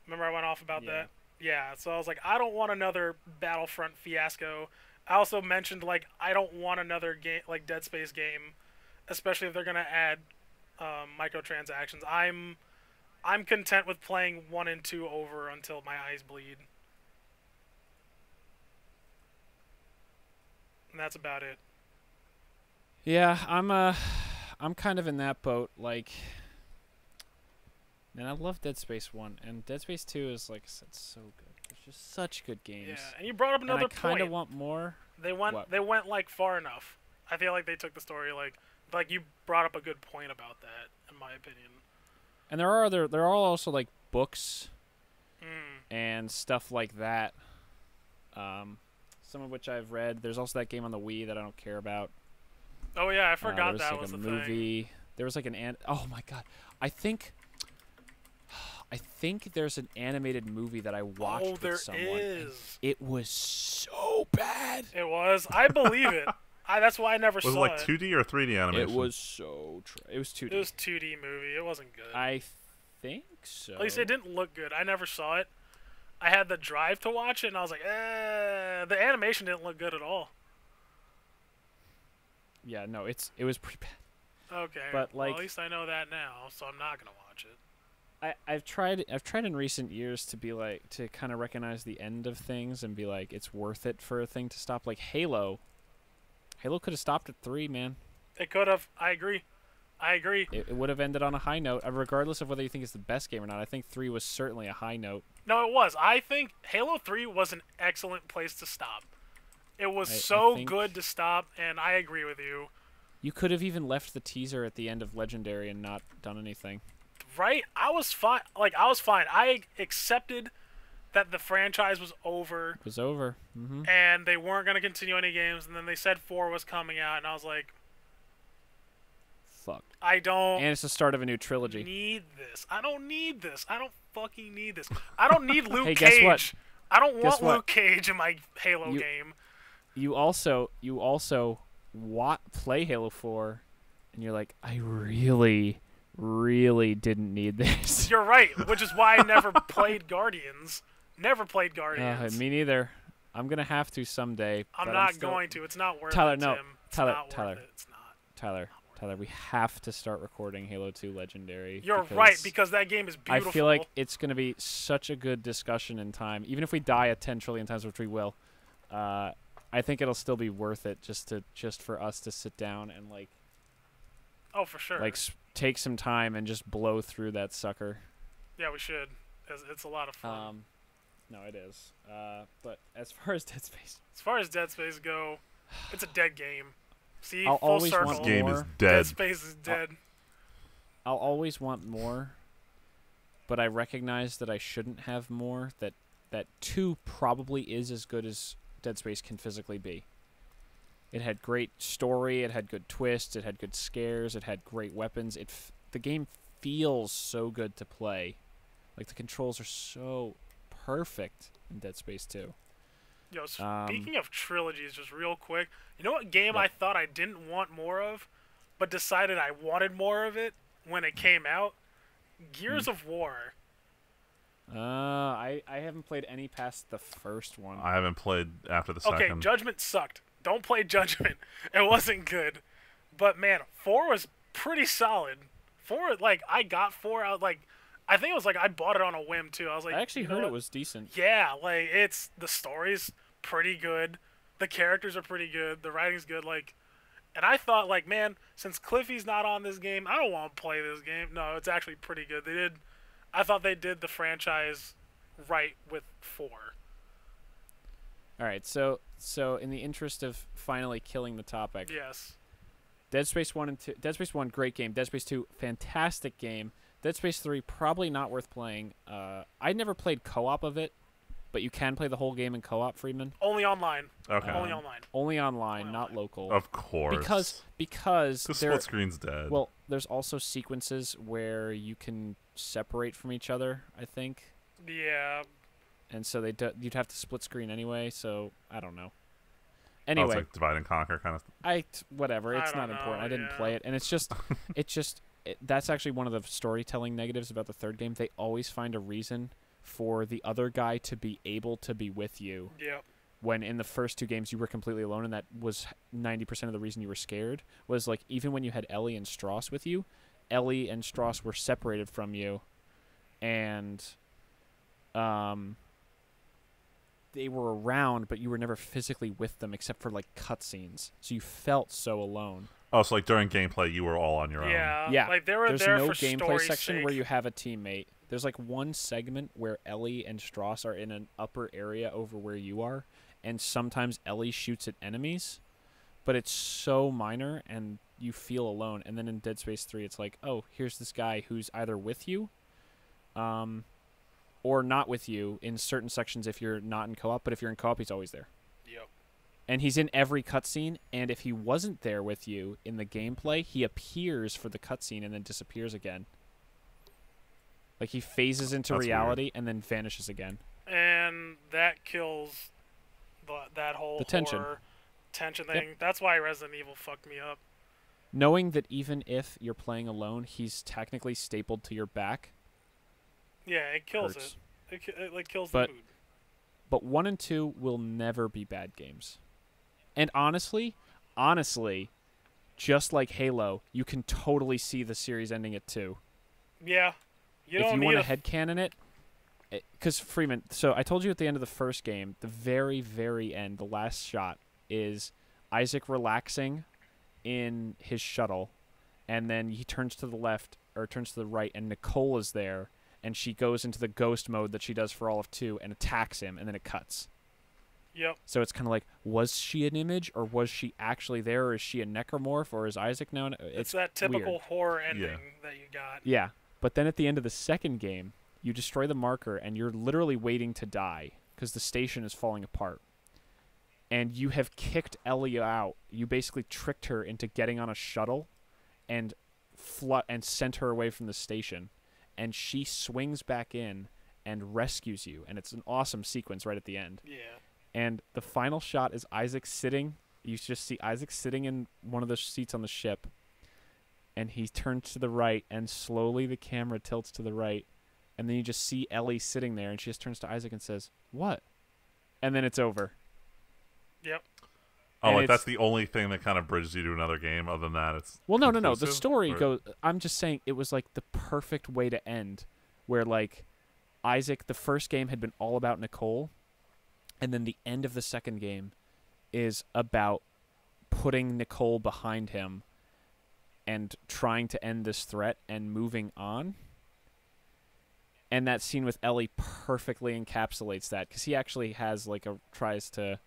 Remember I went off about that? Yeah, so I was like, I don't want another Battlefront fiasco. I also mentioned, like, I don't want another game, like Dead Space game, especially if they're going to add microtransactions. I'm content with playing 1 and 2 over until my eyes bleed. And that's about it.
Yeah, I'm kind of in that boat. Like, man, I love Dead Space 1, and Dead Space 2 is, like I said, so good. It's just such good games.
Yeah, and you brought up another point.
I kind of want more.
They went like far enough. I feel like they took the story like you brought up a good point about that, in my opinion.
And there are also like books and stuff like that. Some of which I've read. There's also that game on the Wii that I don't care about.
Oh yeah, I forgot
that
like was
a
the
movie.
thing.
There was like oh my god, I think there's an animated movie that I watched with someone.
Oh, there is.
It was so bad.
It was. I believe it. That's why I never saw it.
Was it like 2D or 3D animation?
It was so. It was 2D.
It was 2D movie. It wasn't good.
I think so.
At least it didn't look good. I never saw it. I had the drive to watch it, and I was like, the animation didn't look good at all.
Yeah, no, it was pretty bad.
Okay,
but like,
well, at least I know that now, so I'm not gonna watch it.
I've tried in recent years to be like, to kind of recognize the end of things and be like, it's worth it for a thing to stop. Like Halo could have stopped at 3, man.
It could have. I agree.
It would have ended on a high note, regardless of whether you think it's the best game or not. I think 3 was certainly a high note.
No, it was. I think Halo 3 was an excellent place to stop. It was so good to stop, and I agree with you.
You could have even left the teaser at the end of Legendary and not done anything.
Right? I was fine. I accepted that the franchise was over.
It was over.
And they weren't going to continue any games, and then they said 4 was coming out, and I was like,
fuck.
I don't...
And it's the start of a new trilogy.
Need this. I don't need this. I don't fucking need this. I don't need Luke Cage.
Guess what?
I don't want Luke Cage in my Halo game.
You also play Halo 4, and you're like, I really, really didn't need this.
You're right, which is why I never played Guardians. Never played Guardians.
Me neither. I'm gonna have to someday.
I'm not going to. It's not worth
Tyler,
it,
no.
Tim. It's
Tyler,
not
Tyler.
worth it. It's not.
Tyler, we have to start recording Halo 2 Legendary.
You're right, because that game is beautiful.
I feel like it's going to be such a good discussion in time. Even if we die 10 trillion times, which we will, I think it'll still be worth it just for us to sit down and, like...
Oh, for sure.
Like, take some time and just blow through that sucker.
Yeah, we should. It's a lot of fun.
No, it is. But as far as Dead Space...
As far as Dead Space go, it's a dead game. See,
I'll
full
always
circle.
want
This game is
more.
dead.
Dead Space is dead.
I'll always want more, but I recognize that I shouldn't have more, that 2 probably is as good as Dead Space can physically be. It had great story, it had good twists, it had good scares, it had great weapons. The game feels so good to play. Like, the controls are so perfect in Dead Space 2.
Yo, speaking of trilogies, just real quick, you know what game I thought I didn't want more of, but decided I wanted more of it when it came out? Gears of War.
I haven't played any past the first one.
I haven't played after the second.
Okay, Judgment sucked. Don't play Judgment. It wasn't good. But, man, 4 was pretty solid. 4, like, I got 4 out, like... I think it was like I bought it on a whim too. I was like,
I actually heard it was decent.
Yeah, like the story's pretty good, the characters are pretty good, the writing's good. Like, and I thought like, man, since Cliffy's not on this game, I don't want to play this game. No, it's actually pretty good. I thought they did the franchise right with 4.
All right, so in the interest of finally killing the topic,
yes,
Dead Space 1 and 2. Dead Space 1, great game. Dead Space 2, fantastic game. Dead Space 3, probably not worth playing. I never played co-op of it, but you can play the whole game in co-op, Friedman.
Only online.
Okay.
Only online.
Only online, not local.
Of course.
Because
the split screen's dead.
Well, there's also sequences where you can separate from each other, I think.
Yeah.
And so you'd have to split screen anyway, so I don't know.
Anyway,
Anyway,
it's like divide and conquer kind of.
Whatever. It's
I
not
don't
important.
know,
I didn't
yeah.
play it, and it's just, that's actually one of the storytelling negatives about the third game. They always find a reason for the other guy to be able to be with you.
Yeah.
When in the first 2 games you were completely alone, and that was 90% of the reason you were scared. Was like even when you had Ellie and Strauss with you, Ellie and Strauss were separated from you, and they were around, but you were never physically with them except for like cutscenes. So you felt so alone.
Oh, so like during gameplay, you were all on your own.
Yeah.
Like they were
There's
there
no
for
gameplay
story's
section
sake.
where you have a teammate. There's like one segment where Ellie and Strauss are in an upper area over where you are, and sometimes Ellie shoots at enemies, but it's so minor and you feel alone. And then in Dead Space 3, it's like, oh, here's this guy who's either with you, or not with you in certain sections if you're not in co-op, but if you're in co-op, he's always there.
Yep.
And he's in every cutscene, and if he wasn't there with you in the gameplay, he appears for the cutscene and then disappears again. Like, he phases into
That's
reality and then vanishes again.
And that kills that whole
The tension.
horror tension thing. That's why Resident Evil fucked me up.
Knowing that even if you're playing alone, he's technically stapled to your back.
Yeah, it kills
Hurts.
it. It kills
But-
the mood.
But 1 and 2 will never be bad games. And honestly, just like Halo, you can totally see the series ending at 2.
Yeah. You
If
don't
you
need
want
a
to headcanon it, because Freeman, so I told you at the end of the first game, the very, very end, the last shot is Isaac relaxing in his shuttle, and then he turns to the left, or turns to the right, and Nicole is there, and she goes into the ghost mode that she does for all of 2 and attacks him, and then it cuts.
Yep.
So it's kind of like, was she an image, or was she actually there, or is she a necromorph, or is Isaac now?
It's that typical
weird.
horror ending that you got.
Yeah. But then at the end of the second game, you destroy the marker, and you're literally waiting to die because the station is falling apart. And you have kicked Ellie out. You basically tricked her into getting on a shuttle and sent her away from the station. And she swings back in and rescues you. And it's an awesome sequence right at the end.
Yeah.
And the final shot is Isaac sitting. You just see Isaac sitting in one of the seats on the ship. and he turns to the right, and slowly the camera tilts to the right, and then you just see Ellie sitting there, and she just turns to Isaac and says, "What?" And then it's over.
Yep.
Oh,
And
like that's the only thing that kind of bridges you to another game. Other than that, it's
no. The
conclusive,
story
or?
goes. I'm just saying it was like the perfect way to end, where like Isaac, the first game had been all about Nicole, and then the end of the second game is about putting Nicole behind him and trying to end this threat and moving on. And that scene with Ellie perfectly encapsulates that, because he actually has like tries to.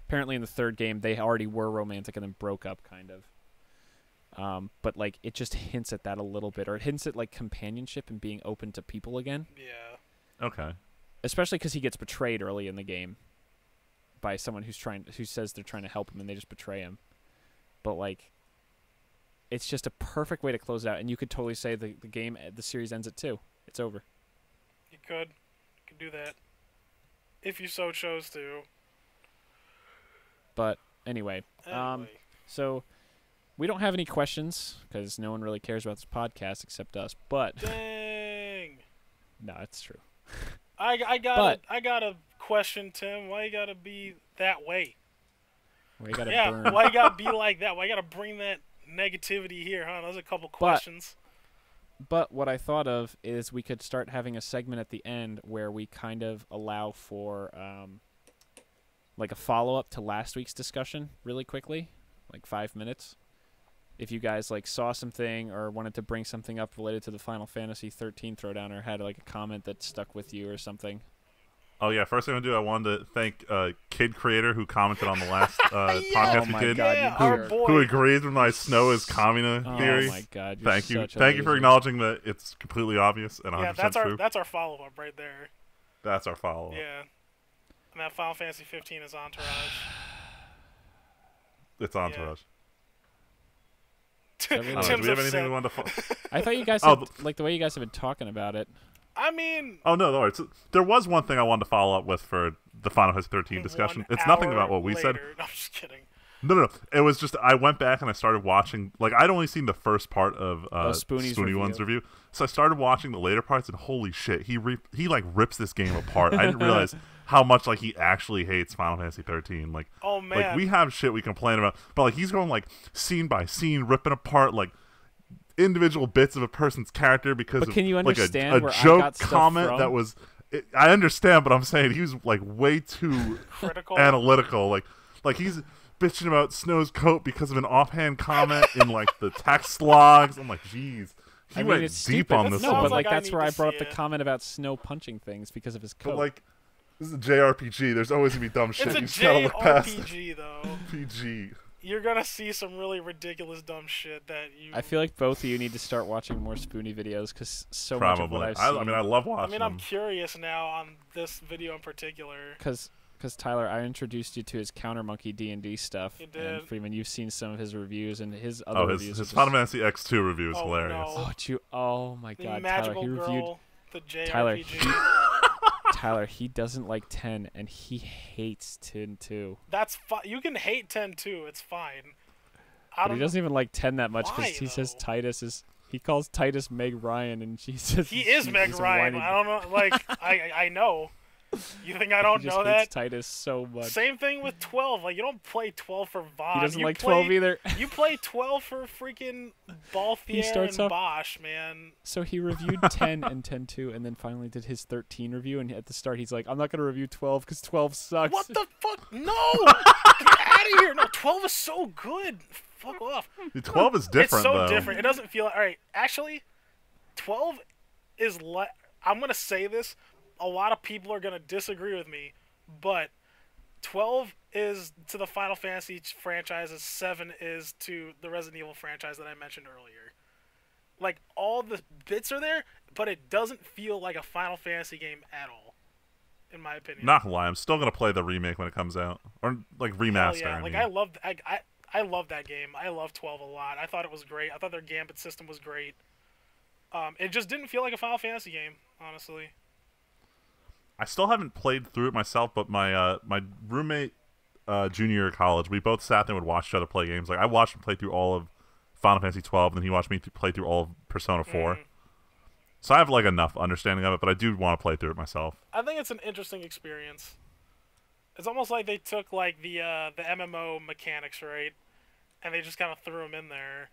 Apparently, in the third game, they already were romantic and then broke up, kind of. But like, it just hints at that a little bit, or it hints at like companionship and being open to people again.
Yeah.
Okay.
Especially because he gets betrayed early in the game by someone who says they're trying to help him, and they just betray him. But like, it's just a perfect way to close it out, and you could totally say the series ends at 2. It's over.
You could do that if you so chose to.
But anyway. So we don't have any questions because no one really cares about this podcast except us. But
dang,
no, it's true.
I got a question, Tim. Why you gotta be that way?
Why you gotta
burn? Why you gotta be like that? Why you gotta bring that negativity here, huh? There's a couple questions.
But what I thought of is we could start having a segment at the end where we kind of allow for like a follow-up to last week's discussion really quickly, like 5 minutes. If you guys like saw something or wanted to bring something up related to the Final Fantasy 13 Throwdown, or had like a comment that stuck with you or something.
Oh yeah, first thing I'm gonna do, I wanted to thank Kid Creator who commented on the last podcast we did. Who agrees with my snow is Kamina theory.
Oh my god!
Thank you for acknowledging that it's completely obvious and 100% true.
That's our follow-up right there.
That's our follow-up.
Yeah. And that Final Fantasy 15 is Entourage.
It's Entourage.
Yeah.
Do we have anything we wanted to
I thought you guys like the way you guys have been talking about it.
I mean...
Oh, no. There was one thing I wanted to follow up with for the Final Fantasy 13 discussion. It's nothing about what we said.
No, I'm just kidding.
No. It was just I went back and I started watching. Like, I'd only seen the first part of Spoony One's review. So I started watching the later parts, and holy shit, he like rips this game apart. I didn't realize how much like he actually hates Final Fantasy 13. Like,
oh man,
like we have shit we complain about, but like he's going like scene by scene, ripping apart like individual bits of a person's character because
but can you
of like
understand
a joke comment that was. I understand, but I'm saying he was like way too analytical. Like he's bitching about Snow's coat because of an offhand comment in like the text logs. I'm like, jeez. He went deep
stupid.
on this.
No,
one.
but like that's where I brought up the comment about Snow punching things because of his coat.
But like, this is a JRPG. There's always gonna be dumb shit.
It's a JRPG though.
PG.
You're gonna see some really ridiculous dumb shit that you.
I feel like both of you need to start watching more Spoony videos because much of what I've seen.
I mean, I love watching.
I mean, I'm curious now on this video in particular.
Because Tyler, I introduced you to his Counter Monkey D&D stuff.
You did.
And Freeman, you've seen some of his reviews and his other reviews.
His Final Fantasy X2 review is hilarious.
No.
Oh my god,
the magical
Tyler, he reviewed
girl, the JRPG.
Tyler, he doesn't like 10 and he hates 10 too.
That's fine. You can hate 10 too. It's fine.
But he doesn't even like 10 that much because he says Titus is. He calls Titus Meg Ryan and she says
he is Meg Ryan. I don't know. Like I know. You think I don't know that?
Titus so much.
Same thing with 12. Like you don't play 12 for VOD.
He doesn't like 12 either.
You play 12 for freaking Balthier and Bosch, man.
So he reviewed 10 and 10-2 and then finally did his 13 review. And at the start, he's like, "I'm not gonna review 12 because 12 sucks."
What the fuck? No! Get out of here! No, 12 is so good. Fuck off.
12 is different.
It's so
though.
different. It doesn't feel all right. Actually, 12 is. I'm gonna say this. A lot of people are going to disagree with me, but 12 is to the Final Fantasy franchise as 7 is to the Resident Evil franchise that I mentioned earlier. Like, all the bits are there, but it doesn't feel like a Final Fantasy game at all, in my opinion.
Not gonna lie, I'm still going to play the remake when it comes out. Or, like, remaster.
Yeah, like, I love that game. I love 12 a lot. I thought it was great. I thought their gambit system was great. It just didn't feel like a Final Fantasy game, honestly.
I still haven't played through it myself, but my my roommate, junior year of college, we both sat there and would watch each other play games. Like I watched him play through all of Final Fantasy 12, and then he watched me play through all of Persona 4. So I have like enough understanding of it, but I do want to play through it myself.
I think it's an interesting experience. It's almost like they took like the MMO mechanics, right, and they just kind of threw them in there,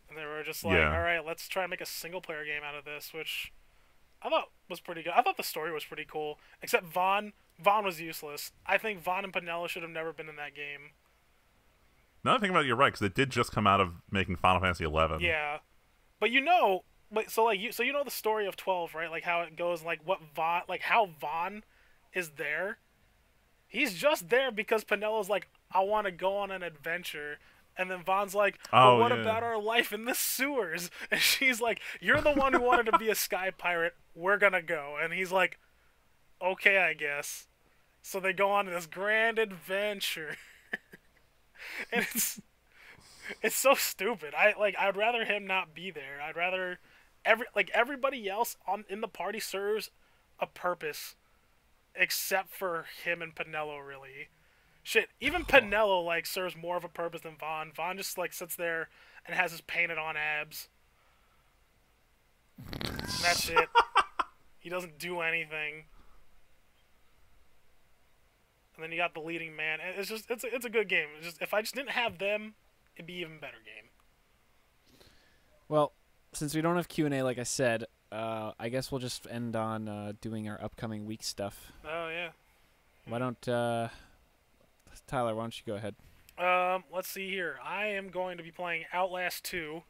and they were just like, all right, let's try and make a single player game out of this, which I thought was pretty good. I thought the story was pretty cool, except Vaughn was useless. I think Vaughn and Penella should have never been in that game.
Now that I think about it, you're right, because it did just come out of making Final Fantasy 11.
Yeah, but so you know the story of 12, right? Like how it goes, like how Vaughn is there. He's just there because Penella's like, I want to go on an adventure. And then Vaughn's like, well, what about our life in the sewers? And she's like, you're the one who wanted to be a sky pirate. We're going to go. And he's like, okay, I guess. So they go on this grand adventure. And it's so stupid. I'd rather him not be there. I'd rather everybody else in the party serves a purpose. Except for him and Penello, really. Shit, even Penello, like, serves more of a purpose than Vaughn. Vaughn just, like, sits there and has his painted-on abs. And that's it. He doesn't do anything. And then you got the leading man. It's just, it's a good game. It's just, if I just didn't have them, it'd be an even better game.
Well, since we don't have Q&A, like I said, I guess we'll just end on doing our upcoming week stuff.
Oh, yeah.
Why don't, Tyler, why don't you go ahead?
Let's see here. I am going to be playing Outlast 2.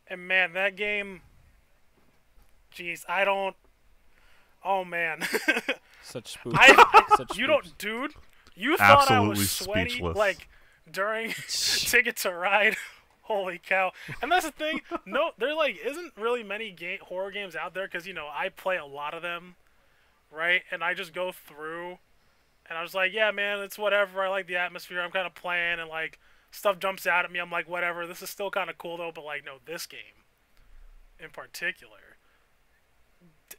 And, man, that game... Jeez, I don't... Oh, man.
Such spooky.
You don't... Dude, you thought I was sweaty,
speechless.
like, during Ticket to Ride... Holy cow. And that's the thing. No, there, like, isn't really many horror games out there because, you know, I play a lot of them, right? And I just go through, and I was like, yeah, man, it's whatever. I like the atmosphere. I'm kind of playing, and, like, stuff jumps out at me. I'm like, whatever. This is still kind of cool, though. But, like, no, this game in particular,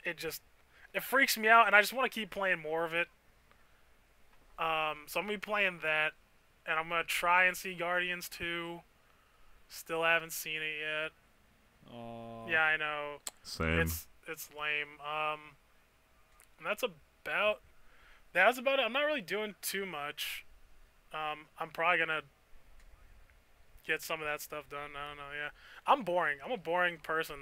it freaks me out, and I just want to keep playing more of it. So I'm going to be playing that, and I'm going to try and see Guardians 2. Still haven't seen it yet. Yeah, I know.
Same.
It's lame. And that's about it. I'm not really doing too much. I'm probably gonna get some of that stuff done. I don't know. Yeah, I'm boring. I'm a boring person.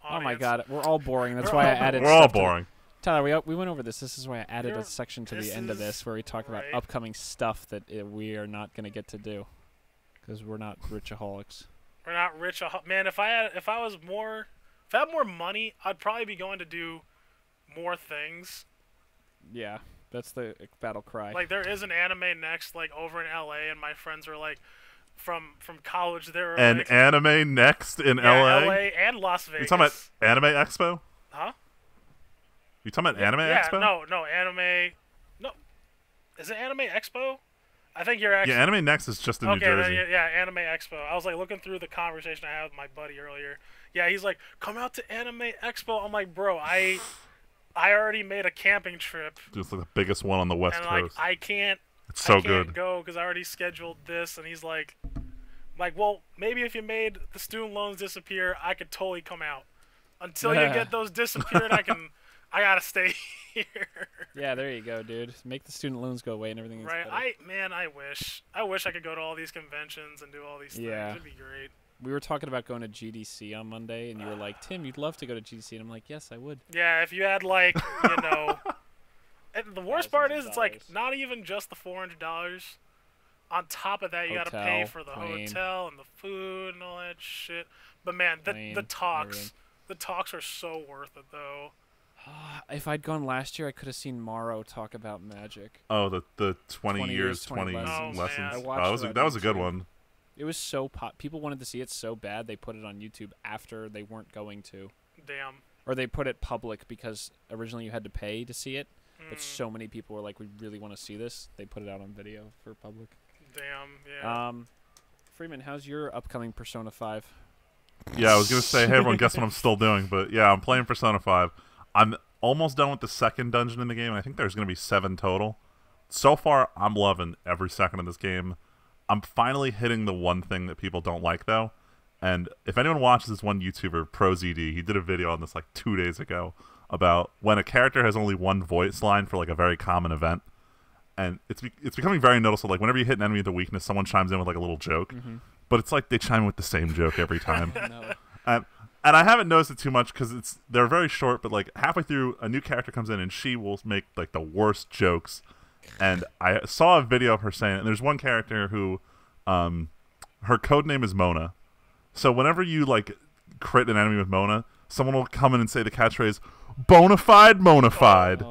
Audience.
Oh my god, we're all boring. That's why I added.
We're all boring.
Tyler, we went over this. This is why I added a section to the end of this where we talk about upcoming stuff that we are not gonna get to do because we're not richaholics.
We're not rich. Man, if I had more money, I'd probably be going to do more things.
Yeah, that's the battle cry.
Like there is an anime next, like over in LA, and my friends are like, from college. They're like,
anime next in
LA and Las Vegas.
You talking about Anime Expo?
Huh?
You talking about Anime Expo?
No, anime. No, is it Anime Expo? I think you're actually...
Yeah, Anime Next is just in New Jersey.
Yeah, Anime Expo. I was, like, looking through the conversation I had with my buddy earlier. Yeah, he's like, come out to Anime Expo. I'm like, bro, I already made a camping trip.
Just like the biggest one on the West Coast.
I can't...
It's so
I can't
good.
go because I already scheduled this. And he's like, well, maybe if you made the student loans disappear, I could totally come out. Until you get those disappeared, I gotta stay here.
Yeah, there you go, dude. Make the student loans go away and everything.
Right. I wish I could go to all these conventions and do all these things. It'd be great.
We were talking about going to GDC on Monday, and you were like, Tim, you'd love to go to GDC. And I'm like, yes, I would.
Yeah, if you had, like, you know... And the worst part is, it's, like, not even just the $400. On top of that, you gotta pay for the hotel and the food and all that shit. But, man, the talks... The talks are so worth it, though.
If I'd gone last year, I could have seen Morrow talk about Magic.
Oh, the 20 years, 20 lessons. That was a good one.
It was so people wanted to see it so bad they put it on YouTube after they weren't going to.
Damn.
Or they put it public because originally you had to pay to see it, but so many people were like, "We really want to see this." They put it out on video for public.
Damn. Yeah.
Freeman, how's your upcoming Persona 5?
Yeah, I was gonna say, hey everyone, guess what I'm still doing? But yeah, I'm playing Persona 5. I'm almost done with the second dungeon in the game, and I think there's going to be 7 total. So far, I'm loving every second of this game. I'm finally hitting the one thing that people don't like, though. And if anyone watches this one YouTuber, ProZD, he did a video on this like 2 days ago about when a character has only one voice line for like a very common event. And it's becoming very noticeable. Like whenever you hit an enemy with a weakness, someone chimes in with like a little joke. But it's like they chime in with the same joke every time. No. And I haven't noticed it too much because they're very short. But like halfway through, a new character comes in and she will make like the worst jokes. And I saw a video of her saying it. And there's one character who, her code name is Mona. So whenever you like crit an enemy with Mona, someone will come in and say the catchphrase "bonafide, monafide,"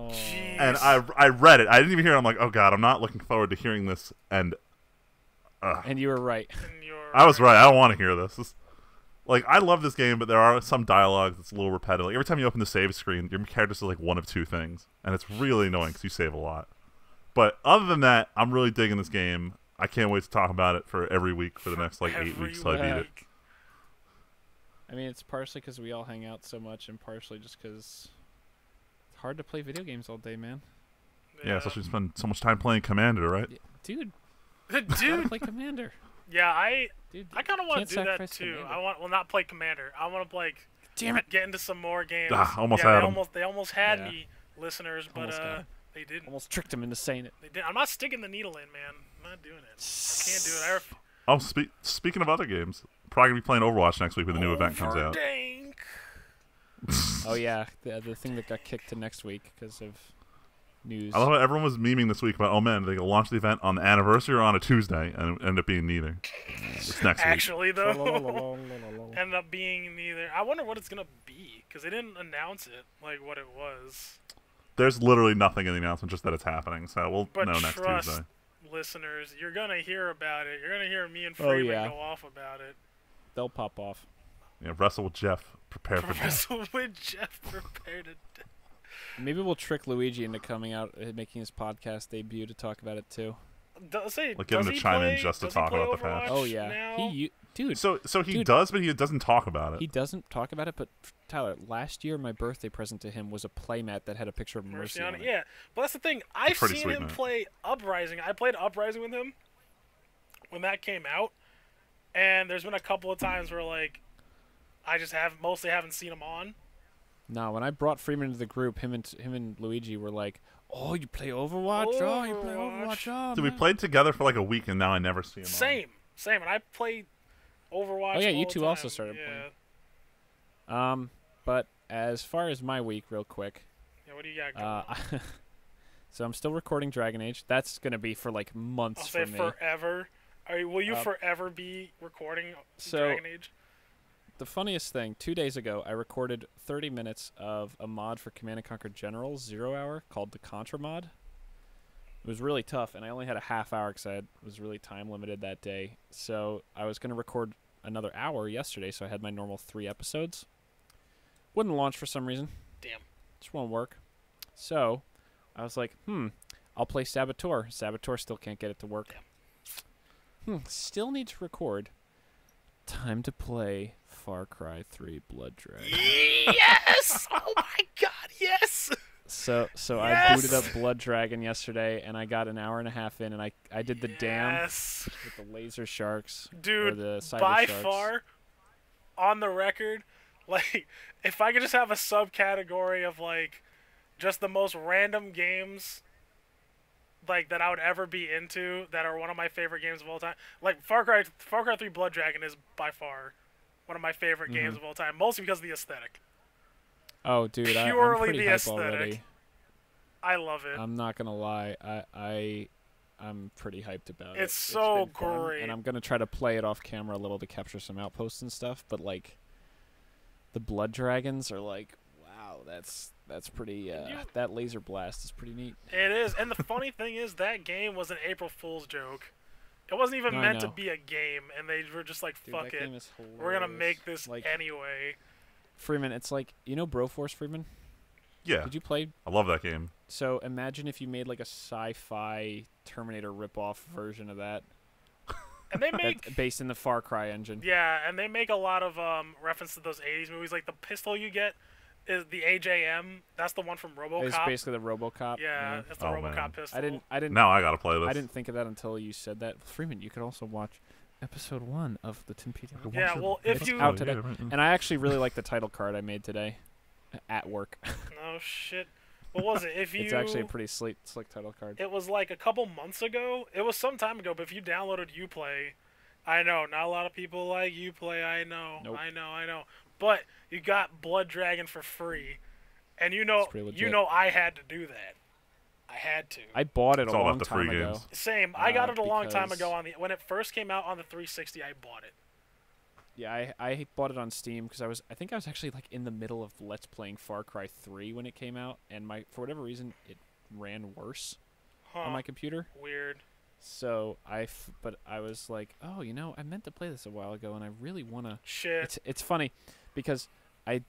and I read it. I didn't even hear it. I'm like, oh god, I'm not looking forward to hearing this. And
you were right.
I was right. I don't want to hear this. Like, I love this game, but there are some dialogue that's a little repetitive. Like, every time you open the save screen, your character says like one of two things, and it's really annoying because you save a lot. But other than that, I'm really digging this game. I can't wait to talk about it for every week for the next like 8 weeks till I beat it.
I mean, it's partially because we all hang out so much, and partially just because it's hard to play video games all day, man.
Yeah, especially spend so much time playing Commander, right?
Yeah, dude.
Dude,
play Commander.
Yeah, I
Dude,
kind of want to do that too.
Commander.
Not play Commander. I want to like,
damn it,
get into some more games.
They
almost had me, listeners, but they didn't.
Almost tricked him into saying it.
They did. I'm not sticking the needle in, man. I'm not doing it. I can't do it.
Speaking of other games, probably gonna be playing Overwatch next week when the new event comes out.
Oh yeah, the thing that got kicked to next week because of news.
I love how everyone was memeing this week about, oh man, they launch the event on the anniversary or on a Tuesday, and it ended up being neither. It's next week.
Actually, though, ended up being neither. I wonder what it's gonna be because they didn't announce it, like what it was.
There's literally nothing in the announcement, just that it's happening. So we'll know next Tuesday.
Listeners, you're gonna hear about it. You're gonna hear me and Freeman go off about it.
They'll pop off.
Yeah, wrestle with Jeff. Prepare for death.
Wrestle with Jeff. Prepare to death.
Maybe we'll trick Luigi into coming out, making his podcast debut to talk about it too.
Like get him to chime in just to talk about the patch.
Oh yeah, dude.
So he does, but he doesn't talk about it.
He doesn't talk about it, but Tyler, last year my birthday present to him was a playmat that had a picture of Mercy on it.
Yeah, but that's the thing. I've seen him play Uprising. I played Uprising with him when that came out, and there's been a couple of times where like I just mostly haven't seen him on.
No, when I brought Freeman into the group, him and Luigi were like, "Oh, you play Overwatch? Oh, you play Overwatch? Oh,
dude, we played together for like a week, and now I never see him.
Same. And I played Overwatch.
Oh yeah, you two also started playing. But as far as my week, real quick.
Yeah, what do you got going?
So I'm still recording Dragon Age. That's gonna be for like months for me.
Forever. Will you forever be recording Dragon Age?
The funniest thing, 2 days ago, I recorded 30 minutes of a mod for Command & Conquer Generals 0 Hour called the Contra mod. It was really tough, and I only had a half hour because I was really time limited that day. So I was going to record another hour yesterday, so I had my normal 3 episodes. Wouldn't launch for some reason.
Damn.
Just won't work. So I was like, I'll play Saboteur. Saboteur still can't get it to work. Still need to record. Time to play Far Cry 3 Blood Dragon.
Yes! Oh my god, yes!
So yes! I booted up Blood Dragon yesterday, and I got an hour and a half in, and I did the dam with the laser sharks.
Dude,
or the cyber
by
sharks.
far, on the record, like, if I could just have a subcategory of, like, just the most random games like that I would ever be into that are one of my favorite games of all time. Like Far Cry 3 Blood Dragon is by far one of my favorite games of all time, mostly because of the aesthetic.
Oh, dude, I'm pretty
the
hype
aesthetic.
already.
I love it.
I'm not gonna lie, I'm pretty hyped about it.
It's so great,
and I'm gonna try to play it off camera a little to capture some outposts and stuff. But like, the Blood Dragons are like, wow, that's pretty. That laser blast is pretty neat.
It is, and the funny thing is that game was an April Fool's joke. It wasn't even meant to be a game, and they were just like,
dude,
fuck it, we're gonna make this like, anyway.
Freeman, it's like, you know Broforce, Freeman?
Yeah.
Did you play?
I love that game.
So imagine if you made like a sci-fi Terminator ripoff version of that.
And they make
based in the Far Cry engine.
Yeah, and they make a lot of reference to those 80s movies. Like the pistol you get is the AJM. That's the one from RoboCop.
It's basically the RoboCop.
Yeah, it's the RoboCop pistol.
I didn't.
Now I gotta play this.
I didn't think of that until you said that. Freeman, you could also watch episode 1 of the Timpedia.
Yeah, well, if you
out today, and I actually really like the title card I made today, at work.
Oh shit. What was it? If you
It's actually a pretty slick title card.
It was like a couple months ago. It was some time ago, but if you downloaded Uplay, I know, not a lot of people like Uplay, I know.
Nope.
I know. But you got Blood Dragon for free. And you know I had to do that. I had to.
I bought it
It's
a
all
long
about the
time
free
ago.
games.
Same. I got it a long time
because-
ago when it first came out on the 360, I bought it.
Yeah, I bought it on Steam because I think I was actually like in the middle of Let's Playing Far Cry 3 when it came out, and for whatever reason it ran worse on my computer.
Weird.
So but I was like, oh, I meant to play this a while ago, and I really wanna.
Shit.
It's funny because I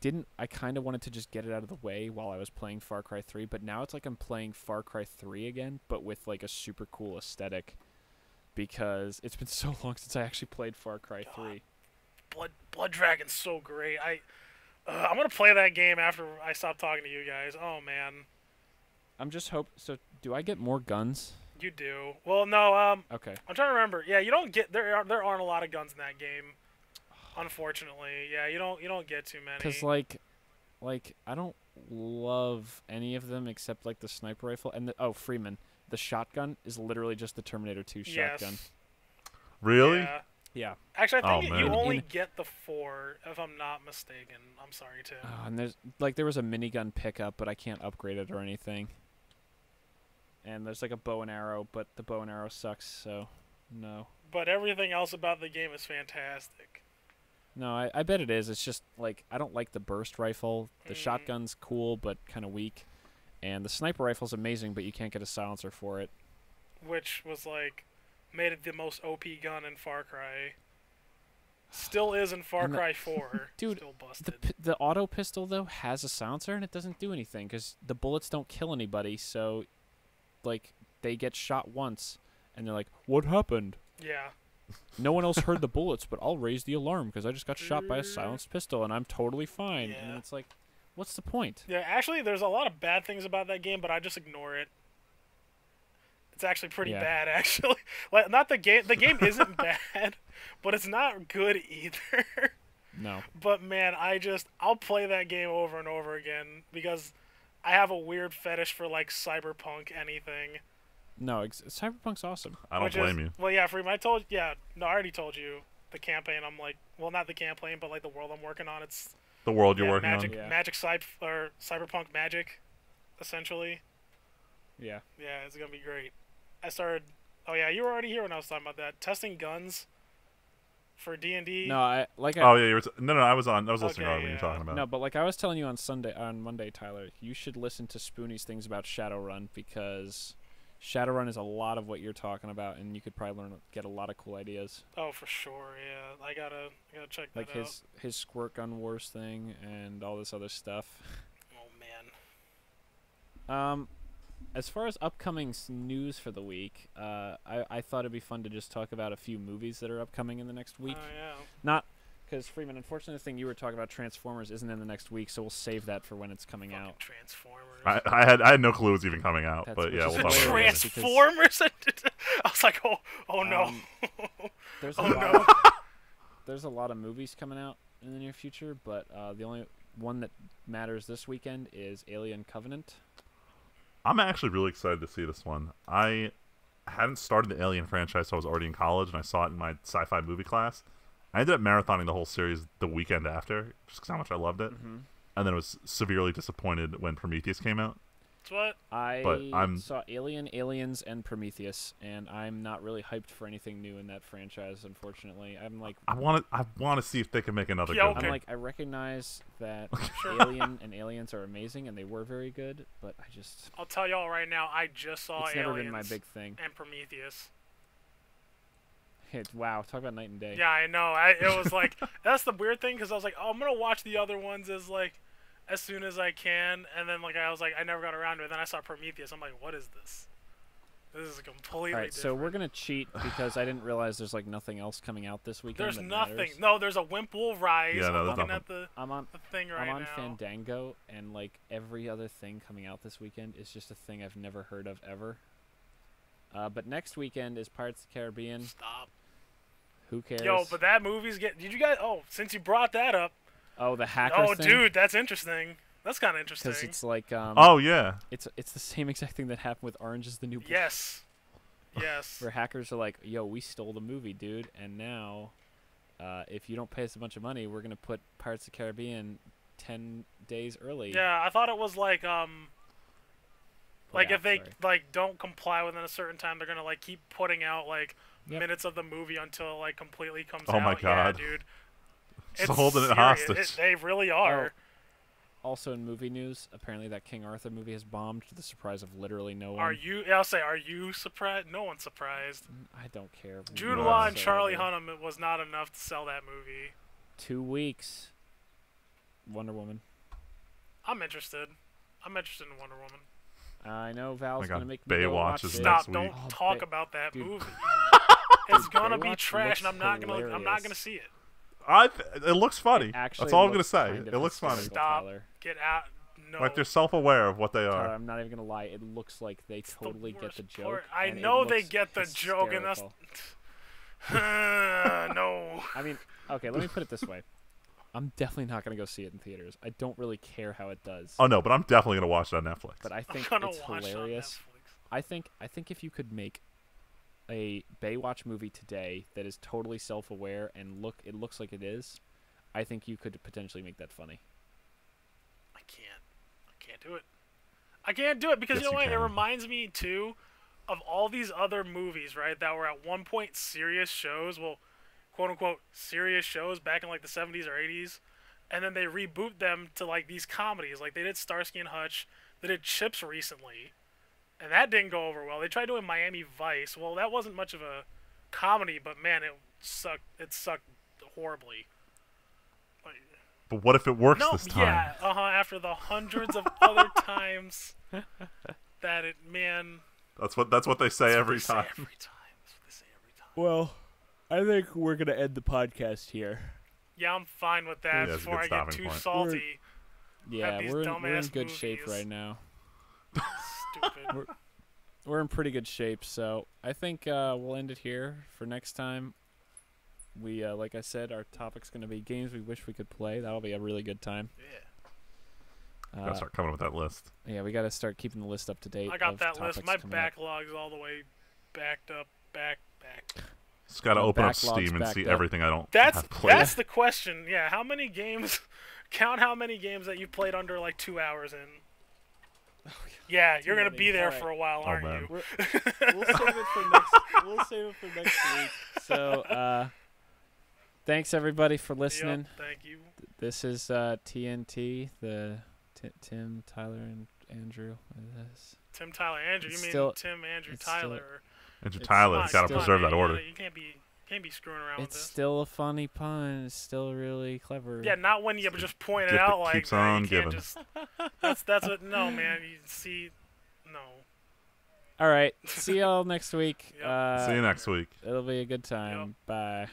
kind of wanted to just get it out of the way while I was playing Far Cry 3, but now it's like I'm playing Far Cry 3 again, but with like a super cool aesthetic, because it's been so long since I actually played Far Cry 3.
Blood Dragon's so great. I'm gonna play that game after I stop talking to you guys. Oh man.
I'm just So do I get more guns?
You do. Well, no.
Okay.
I'm trying to remember. Yeah, you don't get there aren't a lot of guns in that game. Unfortunately, yeah, you don't get too many.
Because like I don't love any of them except like the sniper rifle and Freeman. The shotgun is literally just the Terminator 2 shotgun.
Really?
Yeah.
Yeah.
Actually, I think
Oh,
you
man.
only get the 4, if I'm not mistaken. I'm sorry, Tim.
And there was a minigun pickup, but I can't upgrade it or anything. And there's like a bow and arrow, but the bow and arrow sucks, so no.
But everything else about the game is fantastic.
No, I bet it is. It's just like I don't like the burst rifle. The shotgun's cool, but kind of weak. And the sniper rifle's amazing, but you can't get a silencer for it.
Which was like made it the most OP gun in Far Cry. Still is in Far Cry 4.
Dude,
still busted.
the auto pistol though has a silencer and it doesn't do anything because the bullets don't kill anybody. So, like, they get shot once and they're like, "What happened?"
Yeah.
No one else heard the bullets, but I'll raise the alarm because I just got shot by a silenced pistol and I'm totally fine.
Yeah.
And it's like, what's the point?
Yeah, actually, there's a lot of bad things about that game, but I just ignore it. It's actually pretty bad, actually. Like, not the game. The game isn't bad, but it's not good either.
No.
But man, I'll play that game over and over again because I have a weird fetish for like cyberpunk anything.
No, Cyberpunk's awesome.
I don't blame you.
Well, yeah, Freeman, I already told you the campaign. I'm like, well, not the campaign, but like the world I'm working on. It's
The world you're working
magic,
on.
Yeah.
magic cyberpunk magic, essentially.
Yeah.
Yeah, it's gonna be great. I started. Oh yeah, you were already here when I was talking about that. Testing guns for D&D.
No, I
Oh yeah, no, I was listening
Okay,
earlier when you
yeah.
were talking about.
No, but like I was telling you on Monday, Tyler, you should listen to Spoonie's things about Shadowrun because Shadowrun is a lot of what you're talking about, and you could probably get a lot of cool ideas.
Oh, for sure. Yeah, I gotta check that
Like
out.
his Squirt Gun Wars thing and all this other stuff.
Oh man.
As far as upcoming news for the week, I thought it'd be fun to just talk about a few movies that are upcoming in the next week.
Oh yeah.
Not because Freeman, unfortunately, the thing you were talking about, Transformers, isn't in the next week, so we'll save that for when it's coming
Fucking
out.
Transformers.
I had no clue it was even coming out,
That's
but yeah,
which
we'll
is
talk about it.
hilarious.
Transformers. I was like, oh no.
There's there's a lot of movies coming out in the near future, but the only one that matters this weekend is Alien Covenant.
I'm actually really excited to see this one. I hadn't started the Alien franchise, so I was already in college, and I saw it in my sci-fi movie class. I ended up marathoning the whole series the weekend after, just because how much I loved it.
Mm-hmm.
And then was severely disappointed when Prometheus came out.
That's what?
I saw Alien, Aliens, and Prometheus, and I'm not really hyped for anything new in that franchise, unfortunately. I'm like...
I want to see if they can make another
Yeah,
good
okay.
one.
I'm like, I recognize that Alien and Aliens are amazing, and they were very good, but I just...
I'll tell y'all right now, I just saw
It's
Aliens
never been my big thing.
and Prometheus.
Wow, talk about night and day.
Yeah, I know. It was like, that's the weird thing, because I was like, oh, I'm going to watch the other ones as soon as I can, and then I was like, I never got around to it. Then I saw Prometheus. I'm like, what is this? This is completely
Alright, so
different.
we're gonna cheat because I didn't realize there's like nothing else coming out this weekend.
There's
that
nothing.
matters.
No, there's a Wimp Will Rise.
Yeah, no,
I'm
there's
looking
nothing.
at
I'm on
the thing right
I'm on
now.
Fandango, and like every other thing coming out this weekend is just a thing I've never heard of ever. But next weekend is Pirates of the Caribbean.
Stop.
Who cares?
Yo, but that movie's Did you guys? Oh, since you brought that up.
Oh, the hacker
Oh,
thing?
dude, that's interesting. That's kind of interesting.
Because it's like
oh yeah,
it's the same exact thing that happened with Orange is the New Black.
Yes. Yes.
Where hackers are like, yo, we stole the movie, dude, and now if you don't pay us a bunch of money, we're gonna put Pirates of the Caribbean 10 days early.
Yeah, I thought it was like
Yeah,
if they
sorry.
like don't comply within a certain time, they're gonna like keep putting out like minutes of the movie until it like completely comes out.
Oh my God.
Yeah, dude.
Just holding it hostage.
They really are.
Also in movie news, apparently that King Arthur movie has bombed to the surprise of literally no one.
Are you surprised? No one's surprised.
I don't care.
Jude Law and Charlie Hunnam, it was not enough to sell that movie.
2 weeks. Wonder Woman.
I'm interested. I'm interested in Wonder Woman.
I know Val's
God,
gonna make me go
Baywatch
watch
is
it.
next
Stop! Don't
week.
talk about that
dude.
movie. It's gonna be
Baywatch
trash, and
looks
I'm not
hilarious.
gonna see it.
It looks funny.
It actually
That's all I'm gonna
looks
say.
kind of
It looks funny.
hysterical,
Stop.
Tyler.
Get out. No.
Like they're self-aware of what they
Tyler,
are.
I'm not even gonna lie. It looks like they
It's the
totally get the
worst
joke.
part. I
and it
know they
looks
get the joke, and that's
hysterical.
no.
I mean, okay. Let me put it this way. I'm definitely not gonna go see it in theaters. I don't really care how it does.
Oh no, but I'm definitely gonna watch it on Netflix.
But I think
I'm gonna
it's
watch it on
hilarious.
Netflix.
I think if you could make a Baywatch movie today that is totally self-aware and it looks like it is, I think you could potentially make that funny.
I can't do it. I can't do it because
Yes,
you know
you
what? It
can.
reminds me too of all these other movies, right? That were at one point serious shows. Well, quote unquote serious shows back in like the 70s or 80s, and then they reboot them to like these comedies. Like they did Starsky and Hutch. They did Chips recently, and that didn't go over well. They tried doing Miami Vice. Well, that wasn't much of a comedy, but man, it sucked. It sucked horribly. Like,
But what if it works
no,
this time?
yeah, after the hundreds of other times that it, man.
That's what they say every
That's what
time.
they say every time. That's what they say every time.
Well, I think we're gonna end the podcast here.
Yeah, I'm fine with that
Yeah, it's a
before I
good
get
stopping
too
point.
salty.
Yeah,
these
we're in
dumbass
good shape
movies.
right now.
Stupid.
We're in pretty good shape, so I think we'll end it here for next time. We, like I said, our topic's going to be games we wish we could play. That'll be a really good time.
Yeah.
Gotta start coming up with that list.
Yeah, we got to start keeping the list up to date.
I got
of
that list.
topics
My
coming up.
backlog's all the way backed up. Back.
Just gotta
My
open up
backlog's
Steam and see
backed up.
everything I don't
That's
have played.
that's the question. Yeah, how many games? Count how many games that you played under like 2 hours in. Yeah, you're gonna
many.
be there
Alright.
for a while, aren't
man.
you?
We'll save it for next. We'll save it for next week. So, thanks everybody for listening.
Yep, thank you.
This is TNT, the Tim, Tyler, and Andrew.
Tim, Tyler, Andrew.
It's
You mean
still-
Tim, Andrew,
it's
Tyler?
still-
Andrew
It's
Tyler,
not-
gotta
still-
preserve
man,
that order.
You can't be screwing around with
It's
this.
still a funny pun. It's still really clever.
Yeah, not when you just point it
Gift
out
that
like
keeps
that.
on
You can't
giving.
just. That's what. No, man. You see, no.
All right. See y'all next week.
Yep.
See you next week.
It'll be a good time. Bye.